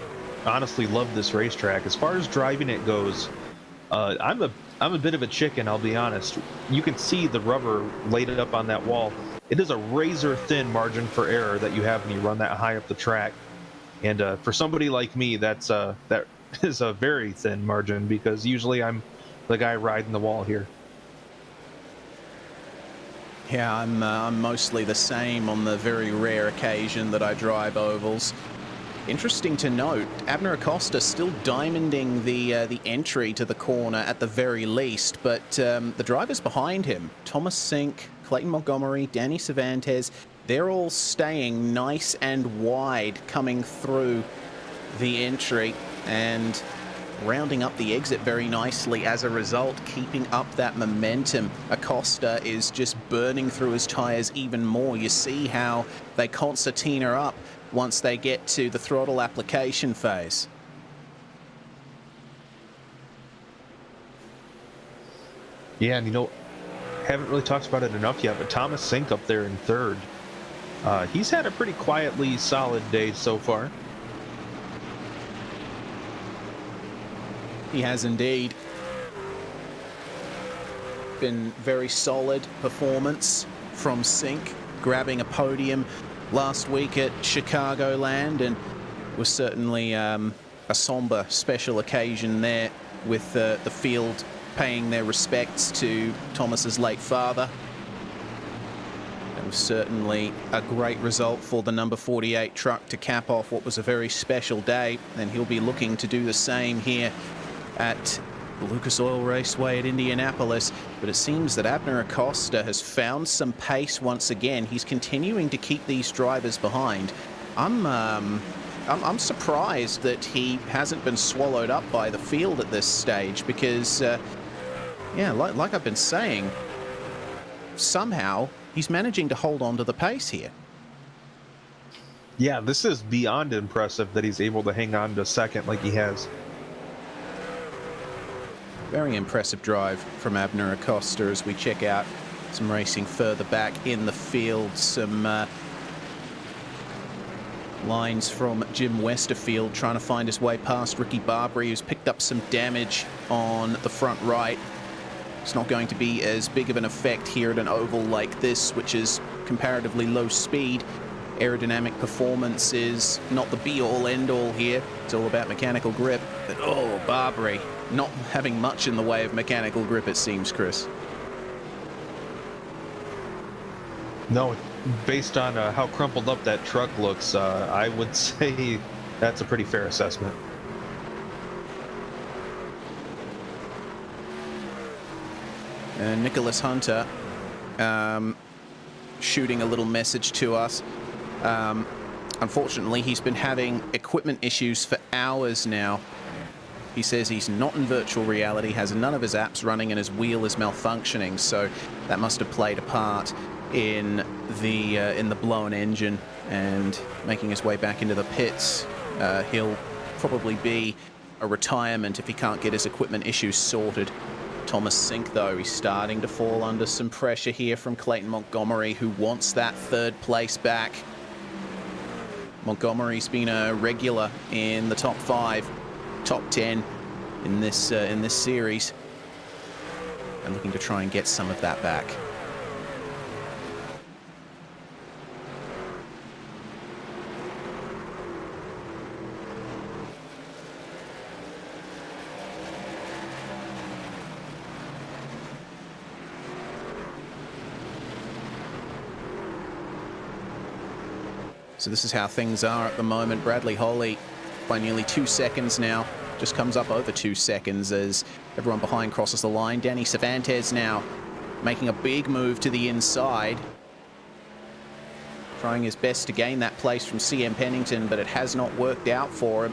S7: honestly love this racetrack, as far as driving it goes, I'm a bit of a chicken, I'll be honest. You can see the rubber laid up on that wall. It is a razor thin margin for error that you have when you run that high up the track. And for somebody like me, that is a very thin margin, because usually I'm the guy riding the wall here.
S6: Yeah, I'm mostly the same on the very rare occasion that I drive ovals. Interesting to note, Abner Acosta still diamonding the entry to the corner at the very least, but the drivers behind him, Thomas Sink, Clayton Montgomery, Danny Cervantes, they're all staying nice and wide coming through the entry and rounding up the exit very nicely as a result, keeping up that momentum. Acosta is just burning through his tires even more. You see how they concertina up once they get to the throttle application phase.
S7: Yeah, and haven't really talked about it enough yet, but Thomas Sink up there in third. He's had a pretty quietly solid day so far.
S6: He has indeed. Been very solid performance from Sink, grabbing a podium last week at Chicagoland, and was certainly a somber special occasion there with the field paying their respects to Thomas's late father. It was certainly a great result for the number 48 truck to cap off what was a very special day, and he'll be looking to do the same here at Lucas Oil Raceway at Indianapolis. But it seems that Abner Acosta has found some pace once again. He's continuing to keep these drivers behind. I'm surprised that he hasn't been swallowed up by the field at this stage, because yeah, like I've been saying, somehow he's managing to hold on to the pace here.
S7: Yeah, this is beyond impressive that he's able to hang on to second like he has.
S6: Very impressive drive from Abner Acosta as we check out Some racing further back in the field. Some lines from Jim Westerfield trying to find his way past Ricky Barbary, who's picked up some damage on the front right. It's not going to be as big of an effect here at an oval like this, which is comparatively low speed. Aerodynamic performance is not the be-all, end-all here. It's all about mechanical grip. But, oh, Barbary, not having much in the way of mechanical grip, it seems, Chris.
S7: No, based on how crumpled up that truck looks, I would say that's a pretty fair assessment.
S6: Nicholas Hunter shooting a little message to us. Unfortunately, he's been having equipment issues for hours now. He says he's not in virtual reality, has none of his apps running, and his wheel is malfunctioning. So that must have played a part in the blown engine and making his way back into the pits. He'll probably be a retirement if he can't get his equipment issues sorted. Thomas Sink, though, he's starting to fall under some pressure here from Clayton Montgomery, who wants that third place back. Montgomery's been a regular in the top 5, top 10 in this series, and looking to try and get some of that back. So this is how things are at the moment. Bradley Holly by nearly 2 seconds now. Just comes up over 2 seconds as everyone behind crosses the line. Danny Cervantes now making a big move to the inside. Trying his best to gain that place from CM Pennington, but it has not worked out for him.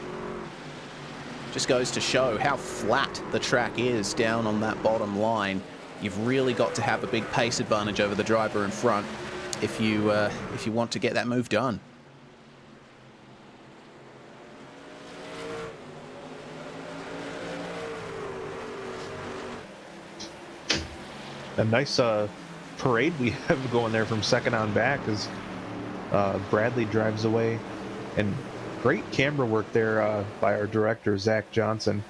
S6: Just goes to show how flat the track is down on that bottom line. You've really got to have a big pace advantage over the driver in front if you want to get that move done.
S7: A nice parade we have going there from second on back as Bradley drives away. And great camera work there by our director, Zach Johnson.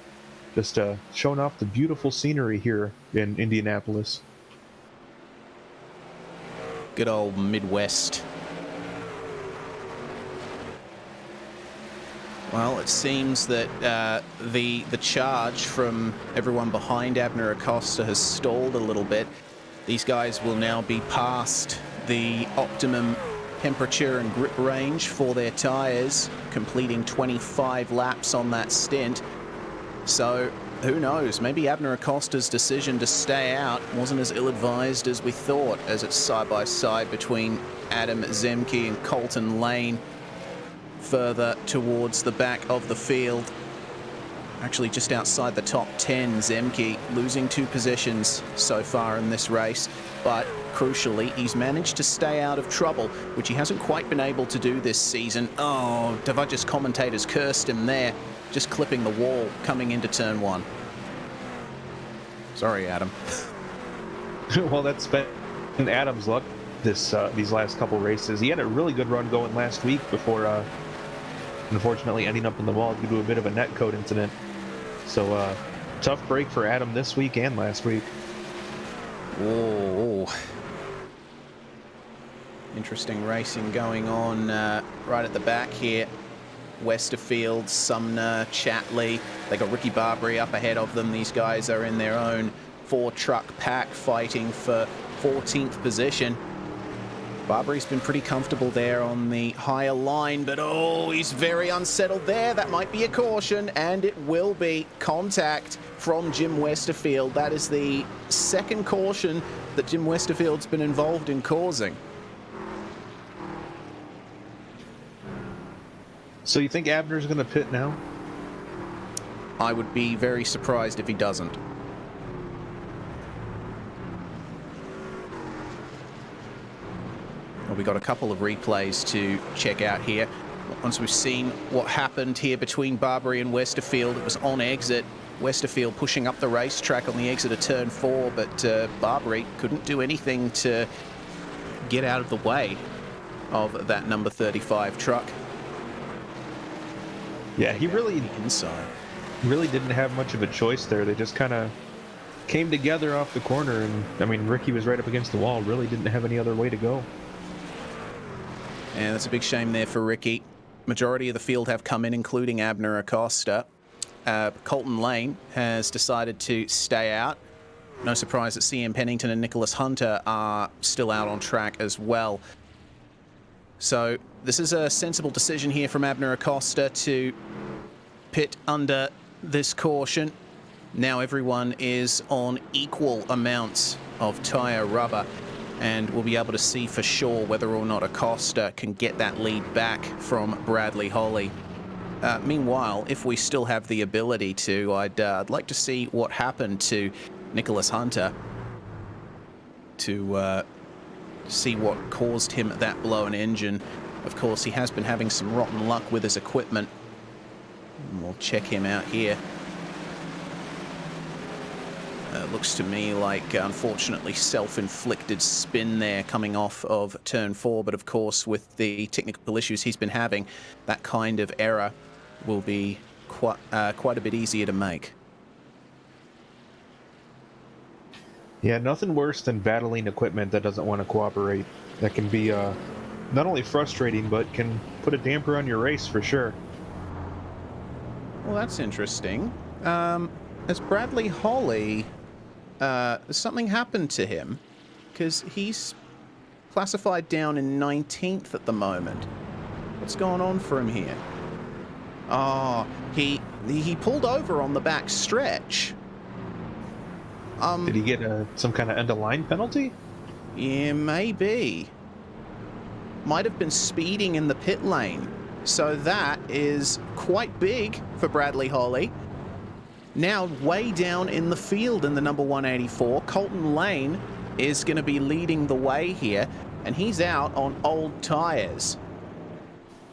S7: Just showing off the beautiful scenery here in Indianapolis.
S6: Good old Midwest. Well, it seems that the charge from everyone behind Abner Acosta has stalled a little bit. These guys will now be past the optimum temperature and grip range for their tires, completing 25 laps on that stint. So who knows, maybe Abner Acosta's decision to stay out wasn't as ill-advised as we thought, as it's side by side between Adam Zemke and Colton Lane further towards the back of the field. Actually just outside the top 10, Zemke losing 2 positions so far in this race, but crucially he's managed to stay out of trouble, which he hasn't quite been able to do this season. Oh, Davudge's commentators cursed him there, just clipping the wall coming into turn 1. Sorry, Adam.
S7: Well, that's been Adam's luck these last couple races. He had a really good run going last week before unfortunately ending up in the wall due to a bit of a netcode incident. So tough break for Adam this week and last week.
S6: Whoa. Interesting racing going on right at the back here. Westerfield, Sumner, Chatley. They got Ricky Barbary up ahead of them. These guys are in their own 4-truck pack fighting for 14th position. Barbary's been pretty comfortable there on the higher line, but oh, he's very unsettled there. That might be a caution, and it will be contact from Jim Westerfield. That is the second caution that Jim Westerfield's been involved in causing.
S7: So you think Abner's going to pit now?
S6: I would be very surprised if he doesn't. Well, we got a couple of replays to check out here. Once we've seen what happened here between Barbary and Westerfield, it was on exit. Westerfield pushing up the racetrack on the exit of turn 4, but Barbary couldn't do anything to get out of the way of that number 35 truck.
S7: Yeah, he really didn't have much of a choice there. They just kind of came together off the corner, and I mean, Ricky was right up against the wall, really didn't have any other way to go.
S6: And that's a big shame there for Ricky. Majority of the field have come in, including Abner Acosta. Colton Lane has decided to stay out. No surprise that CM Pennington and Nicholas Hunter are still out on track as well. So this is a sensible decision here from Abner Acosta to pit under this caution. Now everyone is on equal amounts of tyre rubber, and we'll be able to see for sure whether or not Acosta can get that lead back from Bradley Holly. Meanwhile, if we still have the ability to, I'd like to see what happened to Nicholas Hunter, to see what caused him that blown engine. Of course, he has been having some rotten luck with his equipment. We'll check him out here. Looks to me like, unfortunately, self-inflicted spin there coming off of turn 4, but of course, with the technical issues he's been having, that kind of error will be quite a bit easier to make.
S7: Yeah, nothing worse than battling equipment that doesn't want to cooperate. That can be not only frustrating, but can put a damper on your race for sure.
S6: Well, that's interesting. Has Bradley Holly, something happened to him? Because he's classified down in 19th at the moment. What's going on for him here? Oh, he pulled over on the back stretch.
S7: Did he get some kind of end-of-line penalty?
S6: Yeah, maybe. Might have been speeding in the pit lane. So that is quite big for Bradley Holly. Now way down in the field in the number 184, Colton Lane is going to be leading the way here, and he's out on old tyres.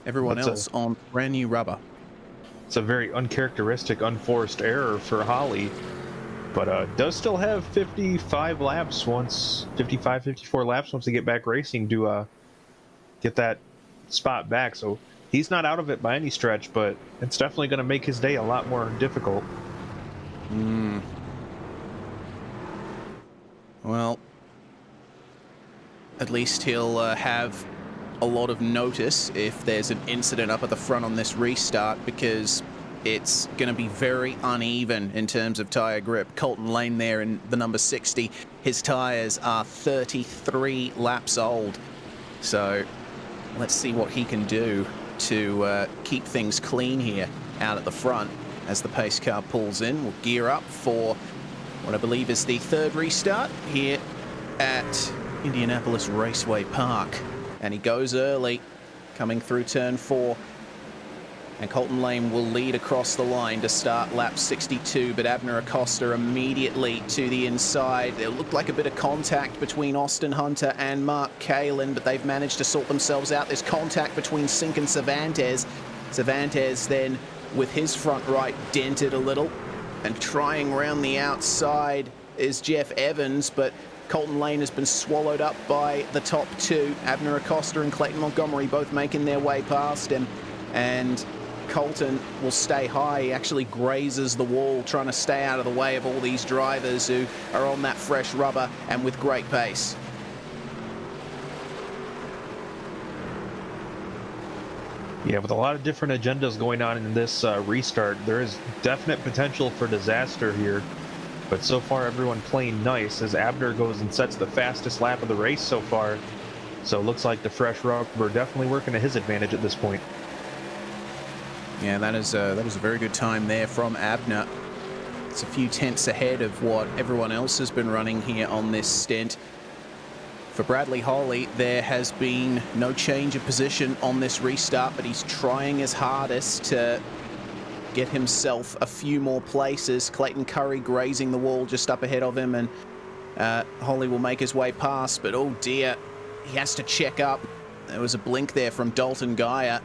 S6: Everyone else on brand new rubber.
S7: It's a very uncharacteristic, unforced error for Holly, but does still have 55 laps 54 laps once they get back racing to get that spot back. So he's not out of it by any stretch, but it's definitely going to make his day a lot more difficult.
S6: Well, at least he'll have a lot of notice if there's an incident up at the front on this restart, because it's going to be very uneven in terms of tyre grip. Colton Lane there in the number 60, his tyres are 33 laps old. So let's see what he can do to keep things clean here out at the front as the pace car pulls in. We'll gear up for what I believe is the third restart here at Indianapolis Raceway Park. And he goes early, coming through turn 4. And Colton Lane will lead across the line to start lap 62, but Abner Acosta immediately to the inside. It looked like a bit of contact between Austin Hunter and Mark Kalin, but they've managed to sort themselves out. There's contact between Sink and Cervantes. Cervantes then, with his front right, dented a little. And trying round the outside is Jeff Evans, but Colton Lane has been swallowed up by the top two. Abner Acosta and Clayton Montgomery both making their way past him. And Colton will stay high. He actually grazes the wall, trying to stay out of the way of all these drivers who are on that fresh rubber and with great pace.
S7: Yeah, with a lot of different agendas going on in this restart, there is definite potential for disaster here. But so far, everyone playing nice as Abner goes and sets the fastest lap of the race so far. So it looks like the fresh rubber definitely working to his advantage at this point.
S6: Yeah, that was a very good time there from Abner. It's a few tenths ahead of what everyone else has been running here on this stint. For Bradley Holly, there has been no change of position on this restart, but he's trying his hardest to get himself a few more places. Clayton Curry grazing the wall just up ahead of him, and Holly will make his way past, but oh dear, he has to check up. There was a blink there from Dalton Geyer.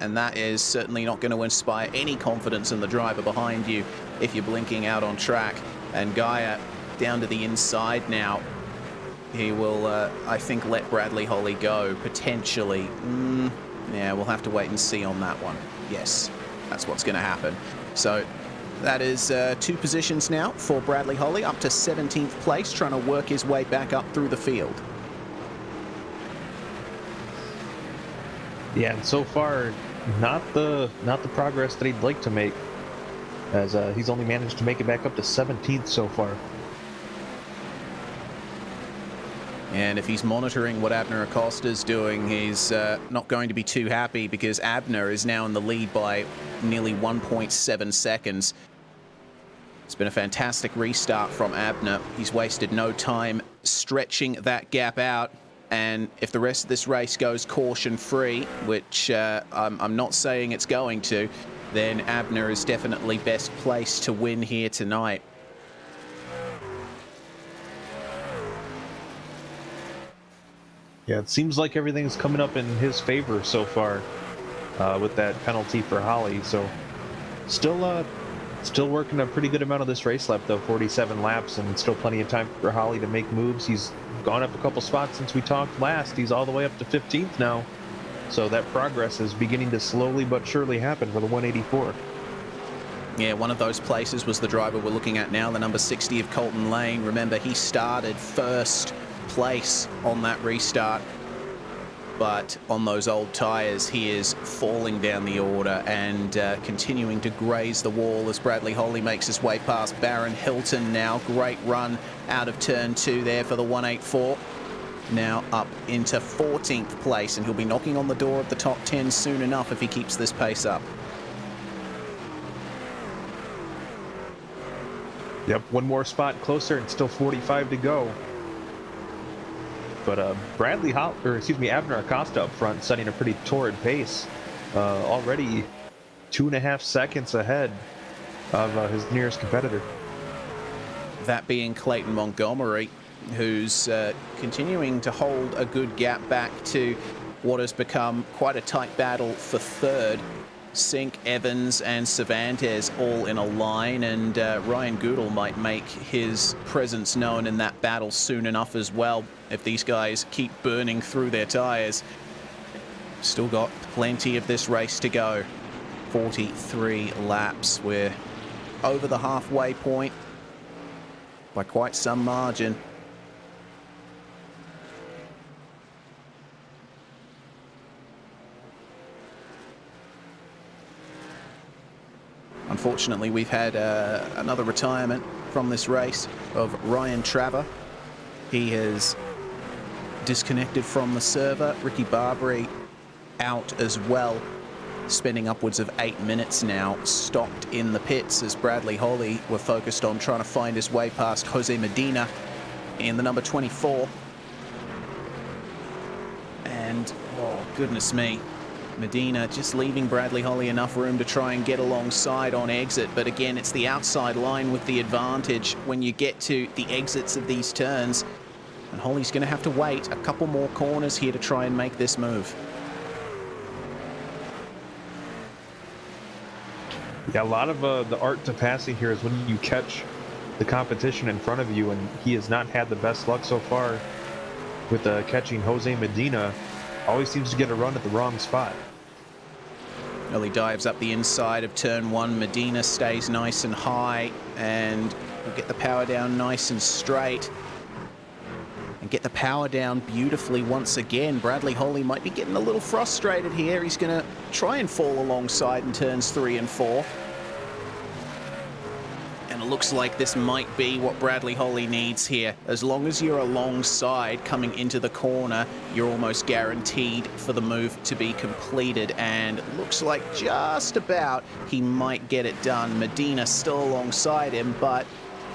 S6: and that is certainly not going to inspire any confidence in the driver behind you if you're blinking out on track. And Gaia down to the inside now. He will, I think, let Bradley Holly go, potentially. Yeah, we'll have to wait and see on that one. Yes, that's what's going to happen. So that is 2 positions now for Bradley Holly, up to 17th place, trying to work his way back up through the field.
S7: Yeah, and so far, not the progress that he'd like to make, as he's only managed to make it back up to 17th so far.
S6: And if he's monitoring what Abner Acosta's doing, he's not going to be too happy, because Abner is now in the lead by nearly 1.7 seconds. It's been a fantastic restart from Abner. He's wasted no time stretching that gap out. And if the rest of this race goes caution-free, which I'm not saying it's going to, then Abner is definitely best placed to win here tonight.
S7: Yeah, it seems like everything's coming up in his favor so far with that penalty for Holly. So still working a pretty good amount of this race lap, though, 47 laps, and still plenty of time for Holly to make moves. He's gone up a couple spots since we talked last. He's all the way up to 15th now. So that progress is beginning to slowly but surely happen for the 184.
S6: Yeah, one of those places was the driver we're looking at now, the number 60 of Colton Lane. Remember, he started first place on that restart, but on those old tires he is falling down the order and continuing to graze the wall as Bradley Holly makes his way past Baron Hilton now. Great run out of turn 2 there for the 184. Now up into 14th place, and he'll be knocking on the door of the top 10 soon enough if he keeps this pace up.
S7: Yep, one more spot closer and still 45 to go. But Abner Acosta up front setting a pretty torrid pace. Already 2.5 seconds ahead of his nearest competitor.
S6: That being Clayton Montgomery, who's continuing to hold a good gap back to what has become quite a tight battle for third. Sink, Evans and Cervantes all in a line, and Ryan Goodall might make his presence known in that battle soon enough as well if these guys keep burning through their tires. Still got plenty of this race to go. 43 laps. We're over the halfway point by quite some margin. Unfortunately, we've had another retirement from this race of Ryan Traver. He has disconnected from the server. Ricky Barbary out as well, spending upwards of 8 minutes now, stopped in the pits as Bradley Holly were focused on trying to find his way past Jose Medina in the number 24. And, oh, goodness me. Medina just leaving Bradley Holly enough room to try and get alongside on exit, but again, it's the outside line with the advantage when you get to the exits of these turns, and Holly's going to have to wait a couple more corners here to try and make this move.
S7: Yeah, a lot of the art to passing here is when you catch the competition in front of you, and he has not had the best luck so far with catching Jose Medina. Always seems to get a run at the wrong spot.
S6: Well, he dives up the inside of turn 1. Medina stays nice and high, and will get the power down nice and straight. And get the power down beautifully once again. Bradley Holly might be getting a little frustrated here. He's going to try and fall alongside in turns 3 and 4. And it looks like this might be what Bradley Holly needs here. As long as you're alongside coming into the corner, you're almost guaranteed for the move to be completed. And it looks like just about he might get it done. Medina still alongside him, but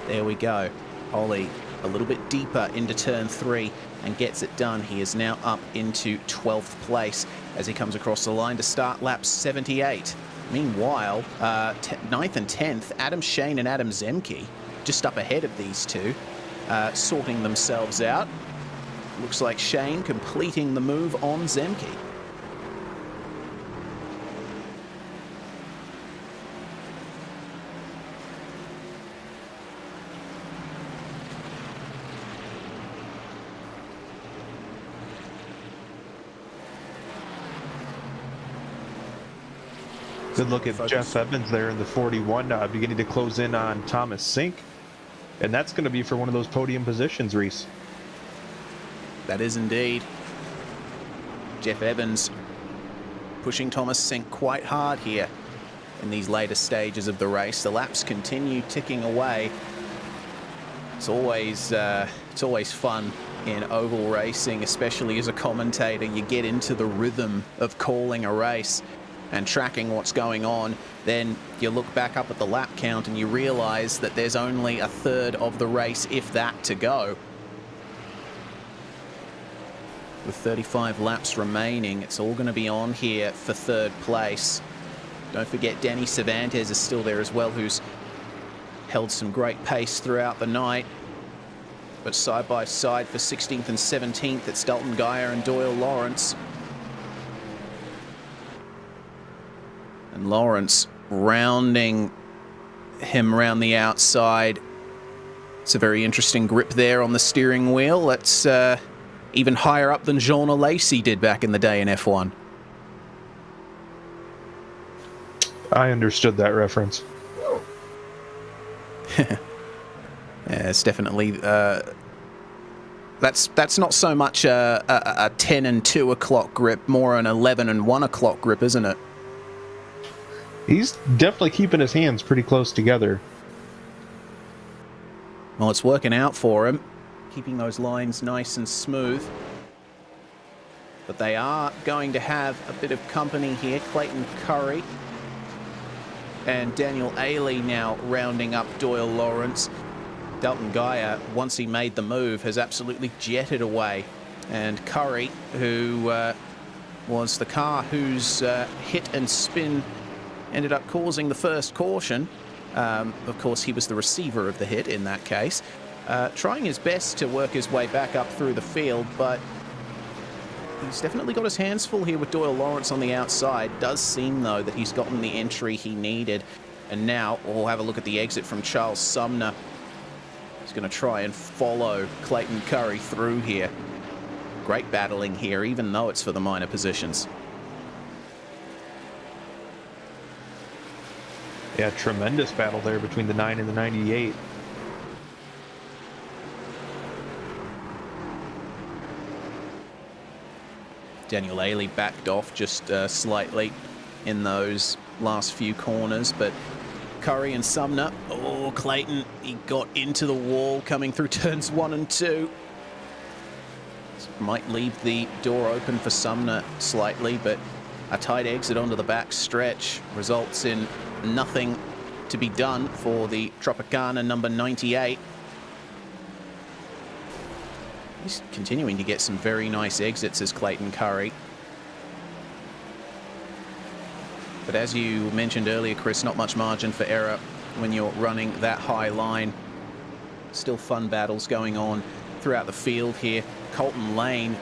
S6: there we go. Holly a little bit deeper into turn 3 and gets it done. He is now up into 12th place as he comes across the line to start lap 78. Meanwhile, 9th and 10th, Adam Shane and Adam Zemke just up ahead of these two, sorting themselves out. Looks like Shane completing the move on Zemke.
S7: Good look at Jeff Evans there in the 41, beginning to close in on Thomas Sink. And that's going to be for one of those podium positions, Reese.
S6: That is indeed. Jeff Evans pushing Thomas Sink quite hard here in these later stages of the race. The laps continue ticking away. It's always fun in oval racing, especially as a commentator. You get into the rhythm of calling a race and tracking what's going on. Then you look back up at the lap count and you realize that there's only a third of the race, if that, to go. With 35 laps remaining, it's all going to be on here for third place. Don't forget Danny Cervantes is still there as well, who's held some great pace throughout the night. But side by side for 16th and 17th, it's Dalton Geyer and Doyle Lawrence. And Lawrence rounding him around the outside. It's a very interesting grip there on the steering wheel. That's even higher up than Jean Lacey did back in the day in F1.
S7: I understood that reference.
S6: Yeah, it's definitely that's not so much a 10 and 2 o'clock grip, more an 11 and 1 o'clock grip, isn't it?
S7: He's definitely keeping his hands pretty close together.
S6: Well, it's working out for him, keeping those lines nice and smooth. But they are going to have a bit of company here. Clayton Curry and Daniel Ailey now rounding up Doyle Lawrence. Dalton Geyer, once he made the move, has absolutely jetted away. And Curry, who was the car whose hit and spin ended up causing the first caution. Of course, he was the receiver of the hit in that case. Trying his best to work his way back up through the field, but he's definitely got his hands full here with Doyle Lawrence on the outside. Does seem, though, that he's gotten the entry he needed. And now we'll have a look at the exit from Charles Sumner. He's going to try and follow Clayton Curry through here. Great battling here, even though it's for the minor positions.
S7: Yeah, tremendous battle there between the 9 and the 98.
S6: Daniel Ailey backed off just slightly in those last few corners, but Curry and Sumner, oh, Clayton, he got into the wall coming through turns 1 and 2. This might leave the door open for Sumner slightly, but a tight exit onto the back stretch results in nothing to be done for the Tropicana number 98. He's continuing to get some very nice exits as Clayton Curry. But as you mentioned earlier, Chris, not much margin for error when you're running that high line. Still fun battles going on throughout the field here. Colton Lane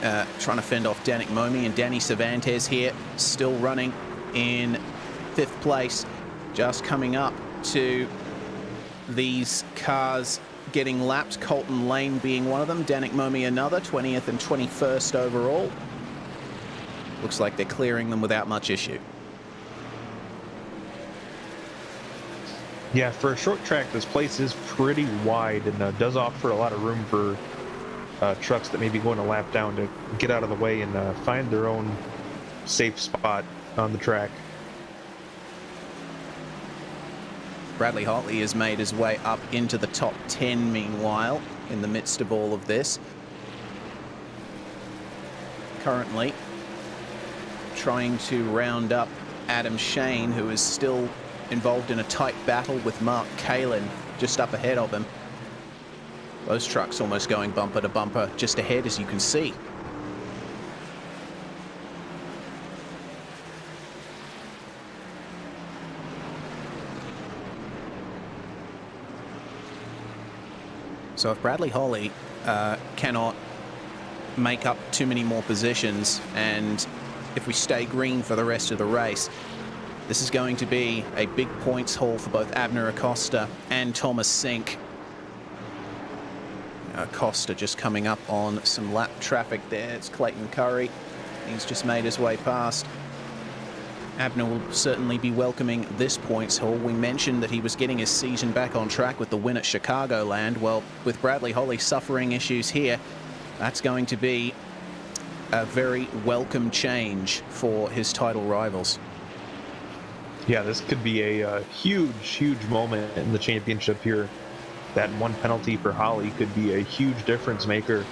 S6: trying to fend off Danik Momi, and Danny Cervantes here still running in 5th place. Just coming up to these cars getting lapped, Colton Lane being one of them, Danik Momi another, 20th and 21st overall. Looks like they're clearing them without much issue.
S7: Yeah, for a short track, this place is pretty wide and does offer a lot of room for trucks that may be going a lap down to get out of the way and find their own safe spot on the track.
S6: Bradley Hotley has made his way up into the top 10 meanwhile in the midst of all of this. Currently trying to round up Adam Shane, who is still involved in a tight battle with Mark Kalin just up ahead of him. Those trucks almost going bumper to bumper just ahead, as you can see. So if Bradley Holly cannot make up too many more positions, and if we stay green for the rest of the race, this is going to be a big points haul for both Abner Acosta and Thomas Sink. Acosta just coming up on some lap traffic there. It's Clayton Curry. He's just made his way past Abner will certainly be welcoming this points haul. We mentioned that he was getting his season back on track with the win at Chicagoland. Well, with Bradley Holly suffering issues here, that's going to be a very welcome change for his title rivals.
S7: Yeah, this could be a huge moment in the championship here. That one penalty for Holly could be a huge difference maker.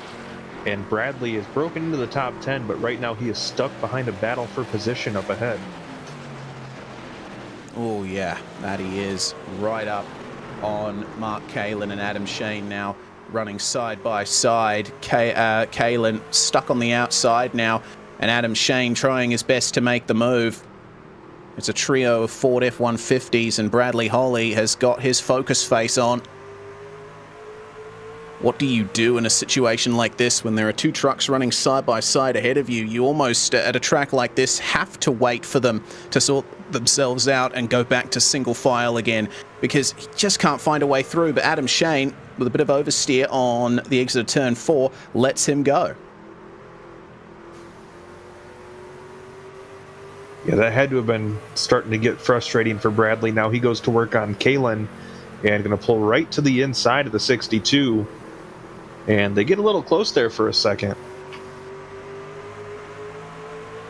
S7: And Bradley is broken into the top 10, but right now he is stuck behind a battle for position up ahead.
S6: Oh yeah, that he is, right up on Mark Kalin and Adam Shane now, running side by side. Kalin stuck on the outside now, and Adam Shane trying his best to make the move. It's a trio of Ford F-150s, and Bradley Holly has got his focus face on. What do you do in a situation like this when there are two trucks running side by side ahead of you? You almost, at a track like this, have to wait for them to sort themselves out and go back to single file again, because he just can't find a way through. But Adam Shane, with a bit of oversteer on the exit of turn 4, lets him go.
S7: Yeah, that had to have been starting to get frustrating for Bradley. Now he goes to work on Kalin and going to pull right to the inside of the 62. And they get a little close there for a second.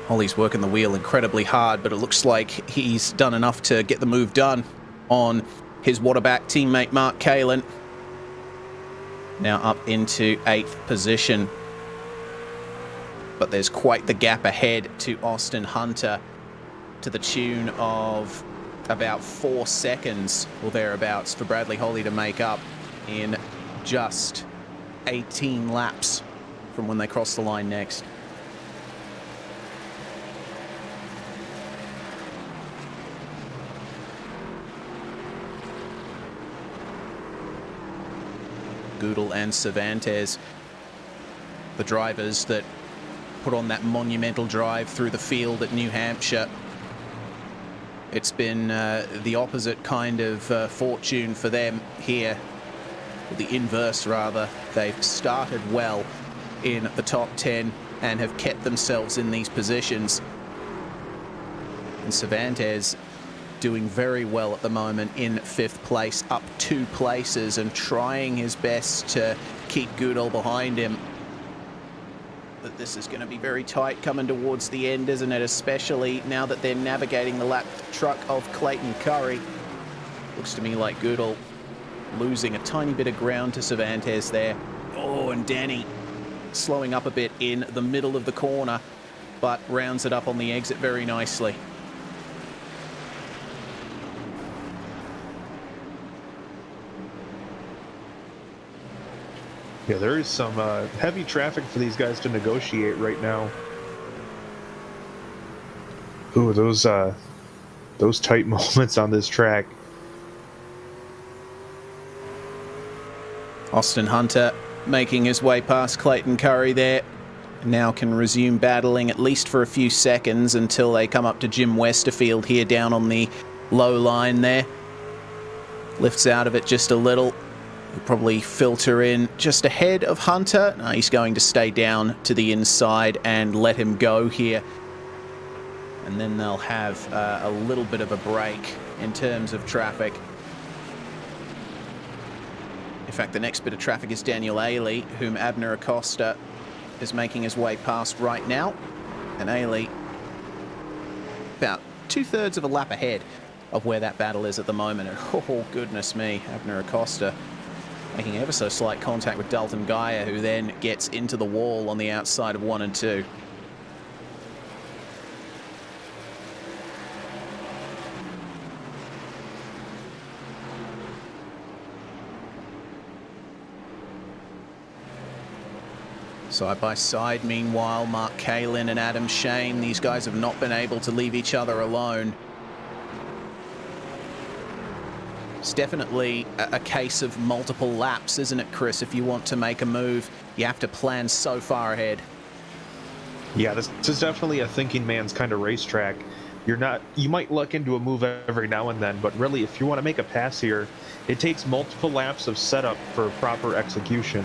S6: Holly's working the wheel incredibly hard, but it looks like he's done enough to get the move done on his waterback teammate Mark Kalin. Now up into 8th position. But there's quite the gap ahead to Austin Hunter, to the tune of about 4 seconds or thereabouts for Bradley Holly to make up in just 18 laps from when they cross the line next. Goodall and Cervantes, the drivers that put on that monumental drive through the field at New Hampshire. It's been the opposite kind of fortune for them here. The inverse, rather. They've started well in the top 10 and have kept themselves in these positions. And Cervantes doing very well at the moment in 5th place, up 2 places, and trying his best to keep Goodall behind him. But this is going to be very tight coming towards the end, isn't it? Especially now that they're navigating the lap truck of Clayton Curry. Looks to me like Goodall losing a tiny bit of ground to Cervantes there. Oh, and Danny slowing up a bit in the middle of the corner, but rounds it up on the exit very nicely.
S7: Yeah, there is some heavy traffic for these guys to negotiate right now. Ooh, those tight moments on this track.
S6: Austin Hunter making his way past Clayton Curry there. Now can resume battling at least for a few seconds until they come up to Jim Westerfield here down on the low line there. Lifts out of it just a little. He'll probably filter in just ahead of Hunter. No, he's going to stay down to the inside and let him go here. And then they'll have a little bit of a break in terms of traffic. In fact, the next bit of traffic is Daniel Ailey, whom Abner Acosta is making his way past right now. And Ailey about 2/3 of a lap ahead of where that battle is at the moment. And oh, goodness me, Abner Acosta making ever so slight contact with Dalton Geyer, who then gets into the wall on the outside of 1 and 2. Side by side, meanwhile, Mark Kalin and Adam Shane, these guys have not been able to leave each other alone. It's definitely a case of multiple laps, isn't it, Chris? If you want to make a move, you have to plan so far ahead.
S7: Yeah, this is definitely a thinking man's kind of racetrack. You might luck into a move every now and then, but really, if you want to make a pass here, it takes multiple laps of setup for proper execution.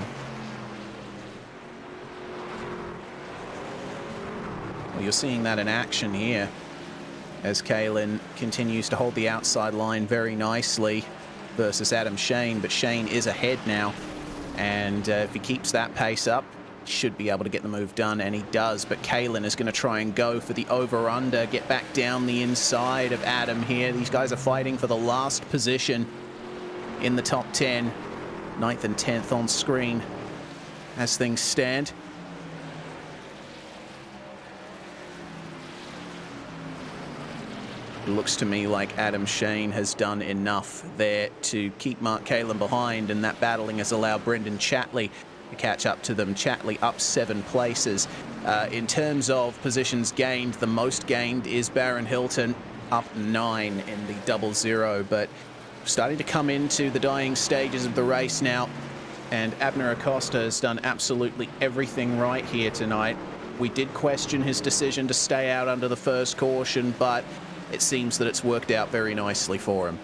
S7: Well,
S6: you're seeing that in action here as Kalen continues to hold the outside line very nicely versus Adam Shane, but Shane is ahead now, and if he keeps that pace up, should be able to get the move done, and he does. But Kalen is going to try and go for the over-under, get back down the inside of Adam here. These guys are fighting for the last position in the top 10. 9th and 10th on screen as things stand. It looks to me like Adam Shane has done enough there to keep Mark Kalen behind, and that battling has allowed Brendan Chatley to catch up to them. Chatley up 7 places. In terms of positions gained, the most gained is Baron Hilton, up 9 in the 00, but starting to come into the dying stages of the race now, and Abner Acosta has done absolutely everything right here tonight. We did question his decision to stay out under the first caution, but it seems that it's worked out very nicely for him.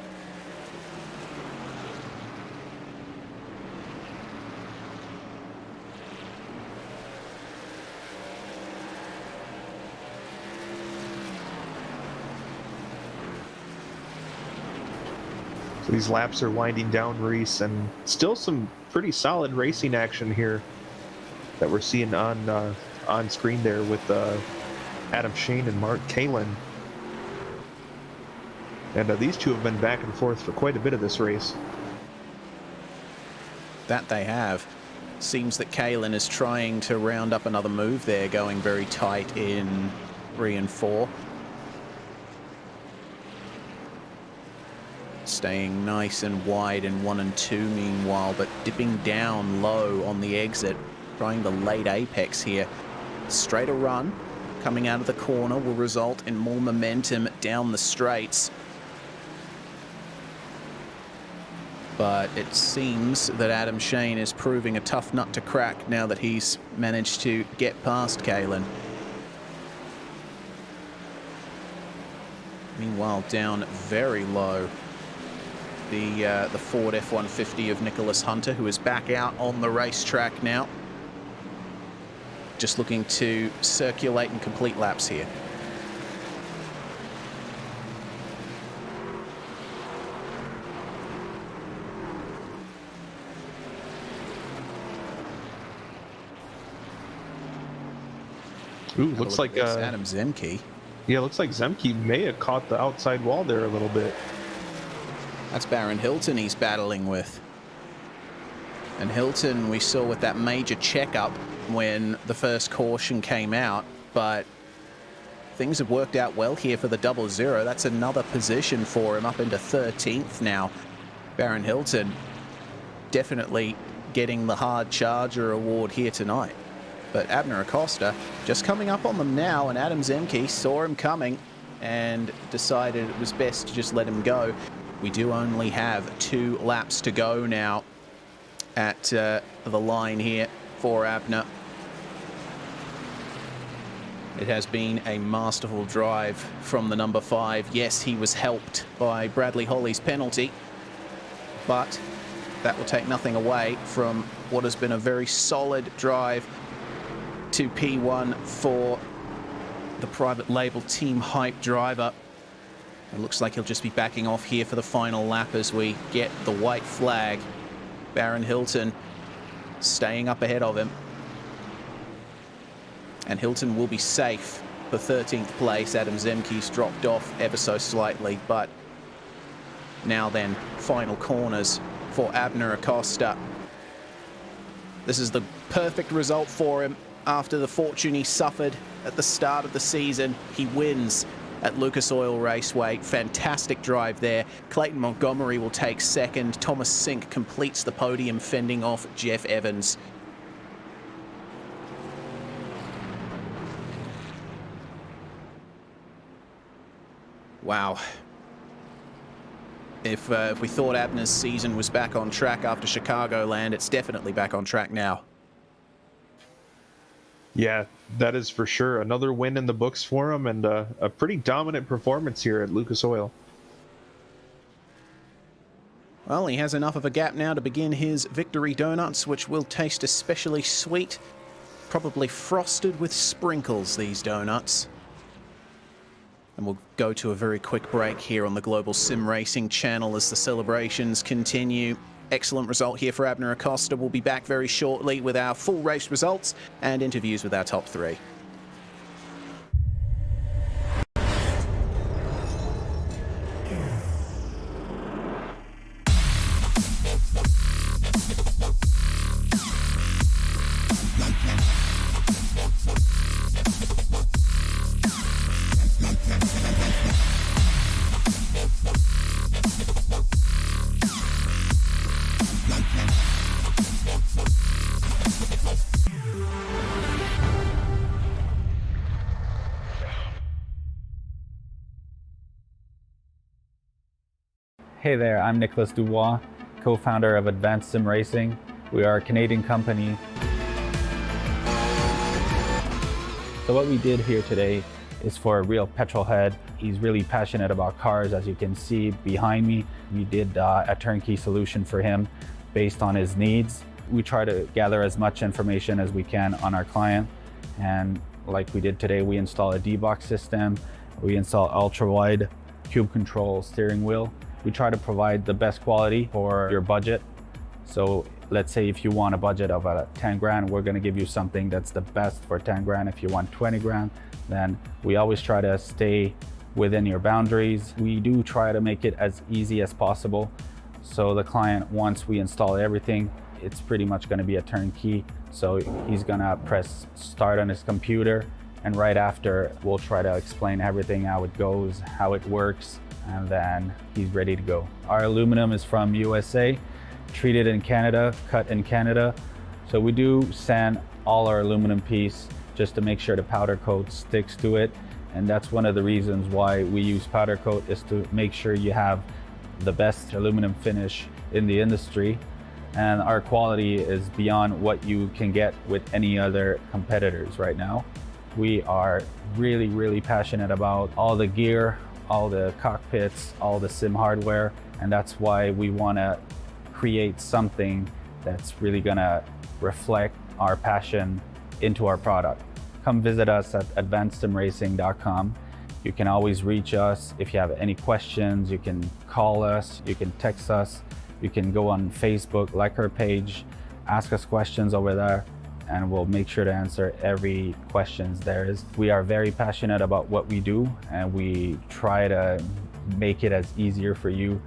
S7: So these laps are winding down, Reese, and still some pretty solid racing action here that we're seeing on screen there with Adam Shane and Mark Kalen. And these two have been back and forth for quite a bit of this race.
S6: That they have. Seems that Kalen is trying to round up another move there, going very tight in 3 and 4. Staying nice and wide in 1 and 2 meanwhile, but dipping down low on the exit, trying the late apex here. Straighter run coming out of the corner will result in more momentum down the straights. But it seems that Adam Shane is proving a tough nut to crack now that he's managed to get past Kalen. Meanwhile, down very low, the Ford F-150 of Nicholas Hunter, who is back out on the racetrack now. Just looking to circulate and complete laps here.
S7: Ooh, looks like
S6: Adam Zemke.
S7: Yeah, looks like Zemke may have caught the outside wall there a little bit.
S6: That's Baron Hilton he's battling with. And Hilton we saw with that major checkup when the first caution came out, but things have worked out well here for the 00. That's another position for him, up into 13th now. Baron Hilton definitely getting the hard charger award here tonight. But Abner Acosta just coming up on them now, and Adam Zemke saw him coming and decided it was best to just let him go. We do only have 2 laps to go now at the line here for Abner. It has been a masterful drive from the number 5. Yes, he was helped by Bradley Holly's penalty, but that will take nothing away from what has been a very solid drive to P1 for the private label Team Hype driver. It looks like he'll just be backing off here for the final lap as we get the white flag. Baron Hilton staying up ahead of him. And Hilton will be safe for 13th place. Adam Zemke's dropped off ever so slightly, but now then, final corners for Abner Acosta. This is the perfect result for him. After the fortune he suffered at the start of the season, he wins at Lucas Oil Raceway. Fantastic drive there. Clayton Montgomery will take second. Thomas Sink completes the podium, fending off Jeff Evans. Wow. If we thought Abner's season was back on track after Chicagoland, it's definitely back on track now.
S7: Yeah, that is for sure. Another win in the books for him, and a pretty dominant performance here at Lucas Oil.
S6: Well, he has enough of a gap now to begin his victory donuts, which will taste especially sweet. Probably frosted with sprinkles, these donuts. And we'll go to a very quick break here on the Global Sim Racing channel as the celebrations continue. Excellent result here for Abner Acosta. We'll be back very shortly with our full race results and interviews with our top three.
S5: Hey there, I'm Nicholas Dubois, co-founder of Advanced SimRacing. We are a Canadian company. So what we did here today is for a real petrol head. He's really passionate about cars, as you can see behind me. We did a turnkey solution for him based on his needs. We try to gather as much information as we can on our client. And like we did today, we install a D-box system. We install ultra-wide cube control steering wheel. We try to provide the best quality for your budget. So let's say if you want a budget of 10 grand, we're gonna give you something that's the best for 10 grand. If you want 20 grand, then we always try to stay within your boundaries. We do try to make it as easy as possible. So the client, once we install everything, it's pretty much gonna be a turnkey. So he's gonna press start on his computer, and right after, we'll try to explain everything, how it goes, how it works, and then he's ready to go. Our aluminum is from USA, treated in Canada, cut in Canada. So we do sand all our aluminum piece just to make sure the powder coat sticks to it. And that's one of the reasons why we use powder coat, is to make sure you have the best aluminum finish in the industry. And our quality is beyond what you can get with any other competitors right now. We are really, really passionate about all the gear, all the cockpits, all the sim hardware, and that's why we want to create something that's really gonna reflect our passion into our product. Come visit us at advancedsimracing.com. You can always reach us if you have any questions. You can call us, you can text us, you can go on Facebook, like our page, ask us questions over there, and we'll make sure to answer every questions there is. We are very passionate about what we do, and we try to make it as easier for you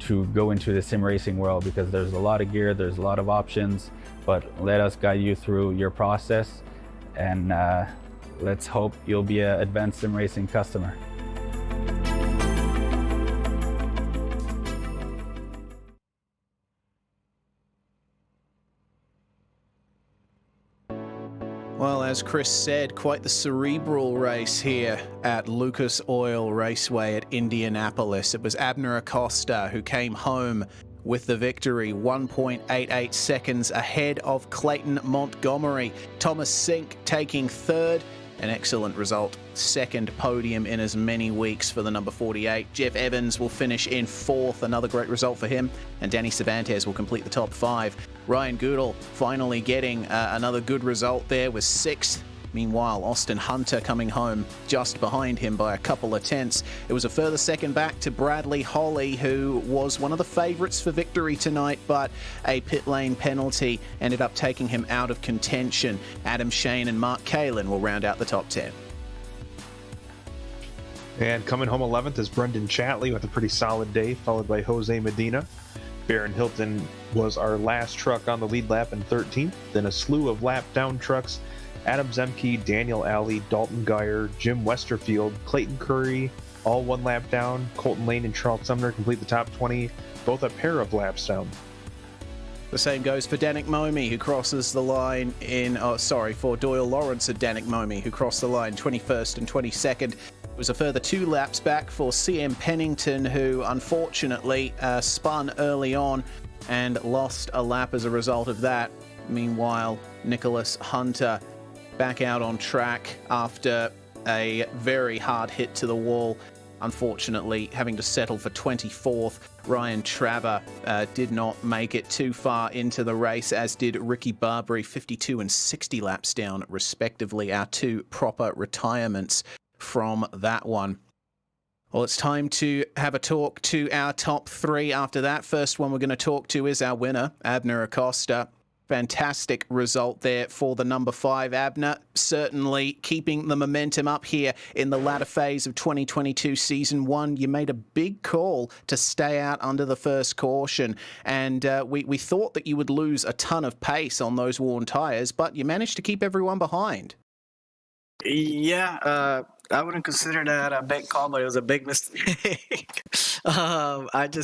S5: to go into the sim racing world, because there's a lot of gear, there's a lot of options, but let us guide you through your process, and let's hope you'll be an Advanced Sim Racing customer.
S6: Well, as Chris said, quite the cerebral race here at Lucas Oil Raceway at Indianapolis. It was Abner Acosta who came home with the victory, 1.88 seconds ahead of Clayton Montgomery. Thomas Sink taking third. An excellent result. Second podium in as many weeks for the number 48. Jeff Evans will finish in fourth. Another great result for him. And Danny Cervantes will complete the top five. Ryan Goodall finally getting another good result there, was sixth. Meanwhile, Austin Hunter coming home just behind him by a couple of tenths. It was a further second back to Bradley Holly, who was one of the favourites for victory tonight, but a pit lane penalty ended up taking him out of contention. Adam Shane and Mark Kalin will round out the top 10.
S7: And coming home 11th is Brendan Chatley with a pretty solid day, followed by Jose Medina. Baron Hilton was our last truck on the lead lap in 13th, then a slew of lap down trucks. Adam Zemke, Daniel Alley, Dalton Geyer, Jim Westerfield, Clayton Curry, all one lap down. Colton Lane and Charles Sumner complete the top 20, both a pair of laps down.
S6: The same goes for Danik Momi, who crosses the line for Doyle Lawrence and Danik Momi, who crossed the line 21st and 22nd. It was a further 2 laps back for CM Pennington, who unfortunately spun early on and lost a lap as a result of that. Meanwhile, Nicholas Hunter back out on track after a very hard hit to the wall, unfortunately having to settle for 24th. Ryan Traver did not make it too far into the race, as did Ricky Barbary, 52 and 60 laps down respectively, our 2 proper retirements from that one. Well, it's time to have a talk to our top three after that. First one we're going to talk to is our winner, Abner Acosta. Fantastic result there for the number 5, Abner. Certainly keeping the momentum up here in the latter phase of 2022 Season 1. You made a big call to stay out under the first caution, and we thought that you would lose a ton of pace on those worn tyres, but you managed to keep everyone behind.
S8: Yeah, I wouldn't consider that a big call, but it was a big mistake. I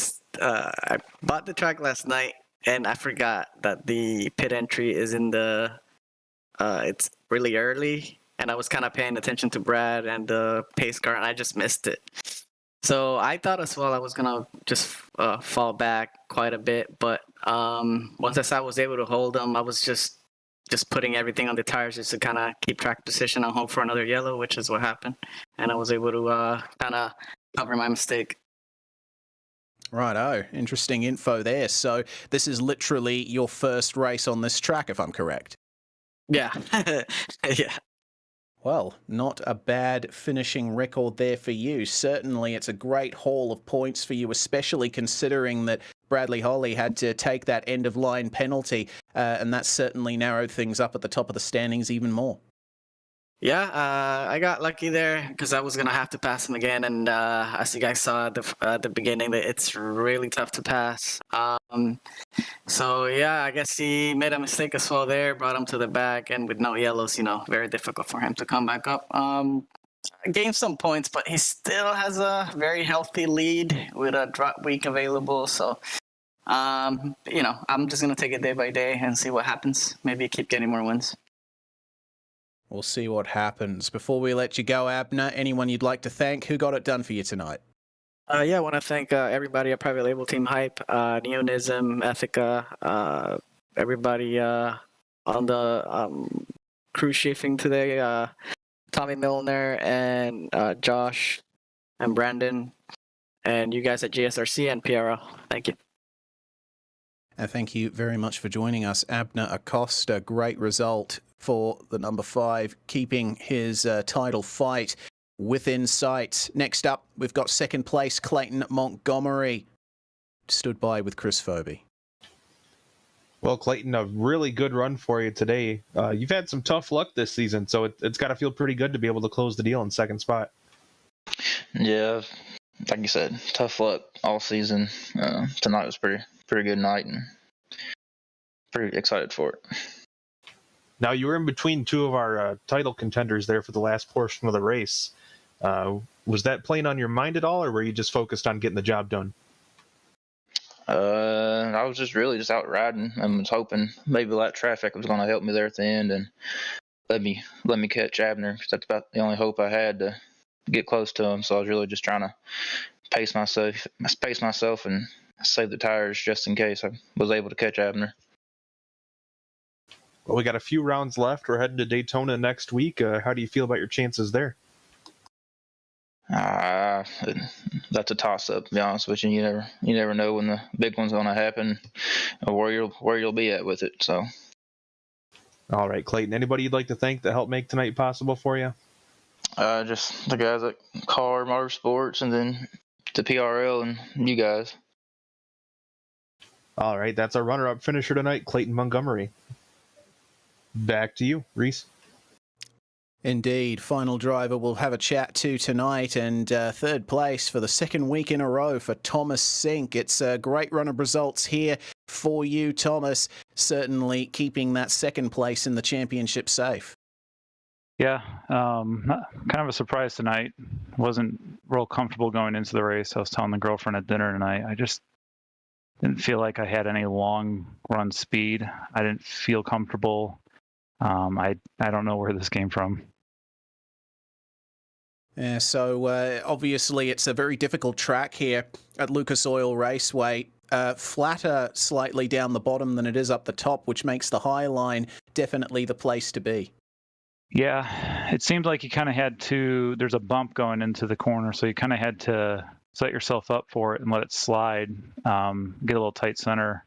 S8: bought the track last night, and I forgot that the pit entry is in it's really early, and I was kind of paying attention to Brad and the pace car, and I just missed it. So I thought as well I was gonna just fall back quite a bit, but once I saw I was able to hold them, I was just putting everything on the tires just to kind of keep track position and hope for another yellow, which is what happened. And I was able to kind of cover my mistake.
S6: Righto, interesting info there. So this is literally your first race on this track, if I'm correct.
S8: Yeah, yeah.
S6: Well, not a bad finishing record there for you. Certainly it's a great haul of points for you, especially considering that Bradley Holly had to take that end-of-line penalty, and that certainly narrowed things up at the top of the standings even more.
S8: Yeah, I got lucky there because I was going to have to pass him again, and as you guys saw at the beginning, that it's really tough to pass. So, yeah, I guess he made a mistake as well there, brought him to the back, and with no yellows, very difficult for him to come back up. Gained some points, but he still has a very healthy lead with a drop week available. So, I'm just going to take it day by day and see what happens. Maybe keep getting more wins.
S6: We'll see what happens. Before we let you go, Abner, anyone you'd like to thank? Who got it done for you tonight?
S8: I want to thank everybody at Private Label Team Hype, Neonism, Ethica, everybody on the crew chafing today, Tommy Milner and Josh and Brandon, and you guys at GSRC and PRL. Thank you.
S6: Thank you very much for joining us, Abner Acosta. Great result for the number 5, keeping his title fight within sight. Next up, we've got second place Clayton Montgomery. Stood by with Chris Phoebe.
S7: Well, Clayton, a really good run for you today. You've had some tough luck this season, so it's got to feel pretty good to be able to close the deal in second spot.
S9: Yeah, like you said, tough luck all season. Tonight was pretty good night, and pretty excited for it.
S7: Now, you were in between two of our title contenders there for the last portion of the race. Was that playing on your mind at all, or were you just focused on getting the job done?
S9: I was just really out riding and was hoping maybe that traffic was going to help me there at the end and let me catch Abner, because that's about the only hope I had to get close to him. So I was really just trying to pace myself and save the tires just in case I was able to catch Abner.
S7: Well, we got a few rounds left. We're heading to Daytona next week. How do you feel about your chances there?
S9: That's a toss-up, to be honest with you. You never know when the big one's going to happen or where you'll be at with it. So,
S7: all right, Clayton. Anybody you'd like to thank that helped make tonight possible for you?
S9: Just the guys at Car Motorsports, and then the PRL and you guys.
S7: All right, that's our runner-up finisher tonight, Clayton Montgomery. Back to you, Reese.
S6: Indeed, final driver we'll have a chat to tonight, and third place for the second week in a row for Thomas Sink. It's a great run of results here for you, Thomas, certainly keeping that second place in the championship safe.
S5: Yeah, kind of a surprise tonight. Wasn't real comfortable going into the race. I was telling the girlfriend at dinner tonight, I just didn't feel like I had any long run speed. I didn't feel comfortable. I don't know where this came from.
S6: Yeah, so obviously it's a very difficult track here at Lucas Oil Raceway. Flatter slightly down the bottom than it is up the top, which makes the high line definitely the place to be.
S5: Yeah, it seemed like you kind of had to, there's a bump going into the corner, so you kind of had to set yourself up for it and let it slide, get a little tight center,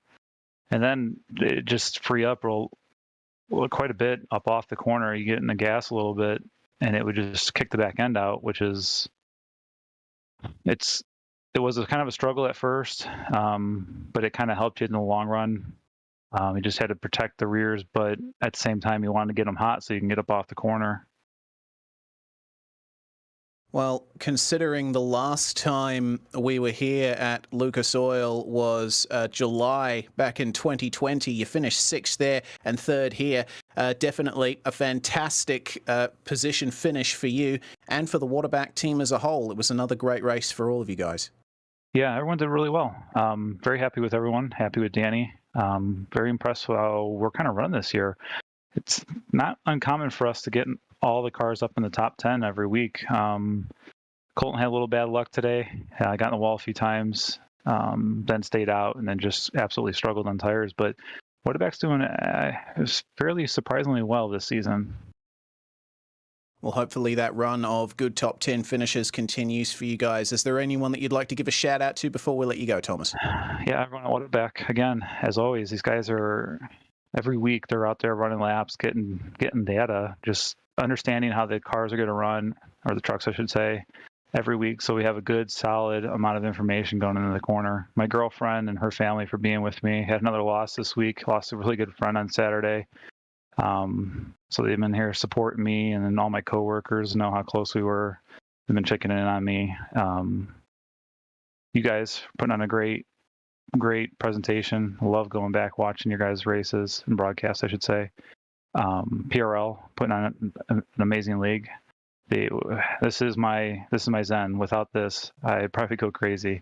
S5: and then it just free up quite a bit up off the corner. You get in the gas a little bit, and it would just kick the back end out, which is it was a kind of a struggle at first, but it kind of helped you in the long run. You just had to protect the rears, but at the same time, you wanted to get them hot so you can get up off the corner.
S6: Well, considering the last time we were here at Lucas Oil was July back in 2020, you finished 6th there and 3rd here. Definitely a fantastic position finish for you and for the Waterback team as a whole. It was another great race for all of you guys.
S5: Yeah, everyone did really well. Very happy with everyone. Happy with Danny. Very impressed with how we're kind of running this year. It's not uncommon for us to get all the cars up in the top 10 every week. Colton had a little bad luck today. I got in the wall a few times, then stayed out, and then just absolutely struggled on tires. But Waterback's doing fairly surprisingly well this season.
S6: Well, hopefully that run of good top 10 finishes continues for you guys. Is there anyone that you'd like to give a shout out to before we let you go, Thomas?
S5: Yeah, everyone at Waterback, again, as always, these guys are, every week they're out there running laps, getting data, just understanding how the cars are going to run, or the trucks, I should say, every week. So we have a good, solid amount of information going into the corner. My girlfriend and her family for being with me. Had another loss this week. Lost a really good friend on Saturday. So they've been here supporting me, and then all my coworkers know how close we were. They've been checking in on me. You guys putting on a great presentation. I love going back watching your guys' races and broadcasts, I should say. PRL putting on an amazing league. This is my zen. Without this, I'd probably go crazy.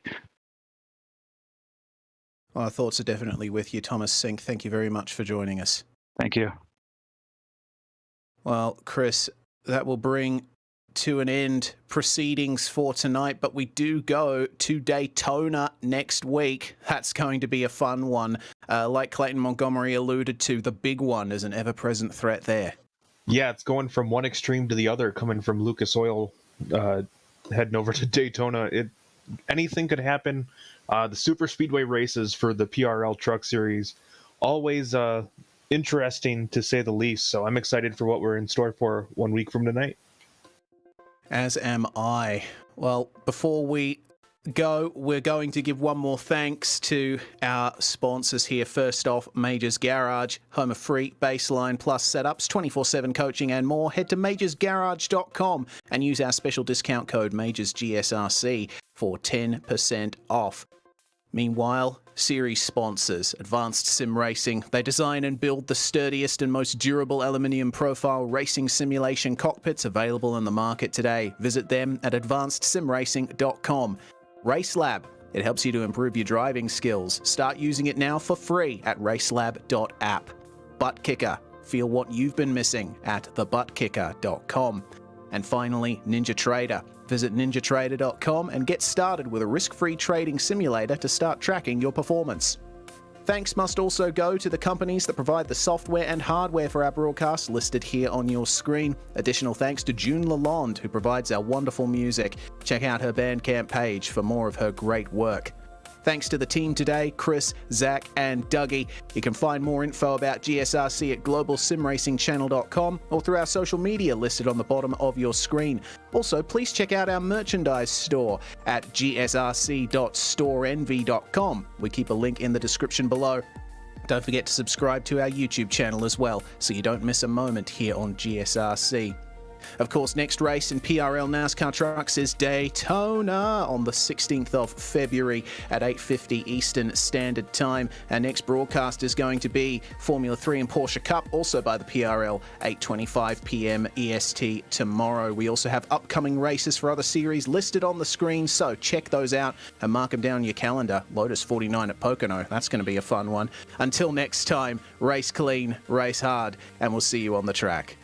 S6: Well, our thoughts are definitely with you, Thomas Sink. Thank you very much for joining us.
S5: Thank you.
S6: Well, Chris, that will bring to an end proceedings for tonight, but we do go to Daytona next week. That's going to be a fun one. Like Clayton Montgomery alluded to, the big one is an ever-present threat there.
S7: Yeah, it's going from one extreme to the other, coming from Lucas Oil, heading over to Daytona. Anything could happen. The super speedway races for the PRL Truck Series, always interesting to say the least. So I'm excited for what we're in store for 1 week from tonight.
S6: As am I. Well, before we go, we're going to give one more thanks to our sponsors here. First off, Majors Garage, home of free baseline plus setups, 24/7 coaching and more. Head to majorsgarage.com and use our special discount code MajorsGSRC for 10% off. Meanwhile, series sponsors, Advanced SimRacing. They design and build the sturdiest and most durable aluminium profile racing simulation cockpits available in the market today. Visit them at advancedsimracing.com. RaceLab. It helps you to improve your driving skills. Start using it now for free at racelab.app. ButtKicker. Feel what you've been missing at thebutkicker.com. And finally, NinjaTrader. Visit ninjatrader.com and get started with a risk-free trading simulator to start tracking your performance. Thanks must also go to the companies that provide the software and hardware for our broadcast listed here on your screen. Additional thanks to June Lalonde, who provides our wonderful music. Check out her Bandcamp page for more of her great work. Thanks to the team today, Chris, Zach, and Dougie. You can find more info about GSRC at globalsimracingchannel.com or through our social media listed on the bottom of your screen. Also, please check out our merchandise store at gsrc.storeenvy.com. We keep a link in the description below. Don't forget to subscribe to our YouTube channel as well, so you don't miss a moment here on GSRC. Of course, next race in PRL NASCAR trucks is Daytona on the 16th of February at 8:50 Eastern Standard Time. Our next broadcast is going to be Formula 3 and Porsche Cup, also by the PRL, 8:25 p.m. EST tomorrow. We also have upcoming races for other series listed on the screen, so check those out and mark them down in your calendar. Lotus 49 at Pocono, that's going to be a fun one. Until next time, race clean, race hard, and we'll see you on the track.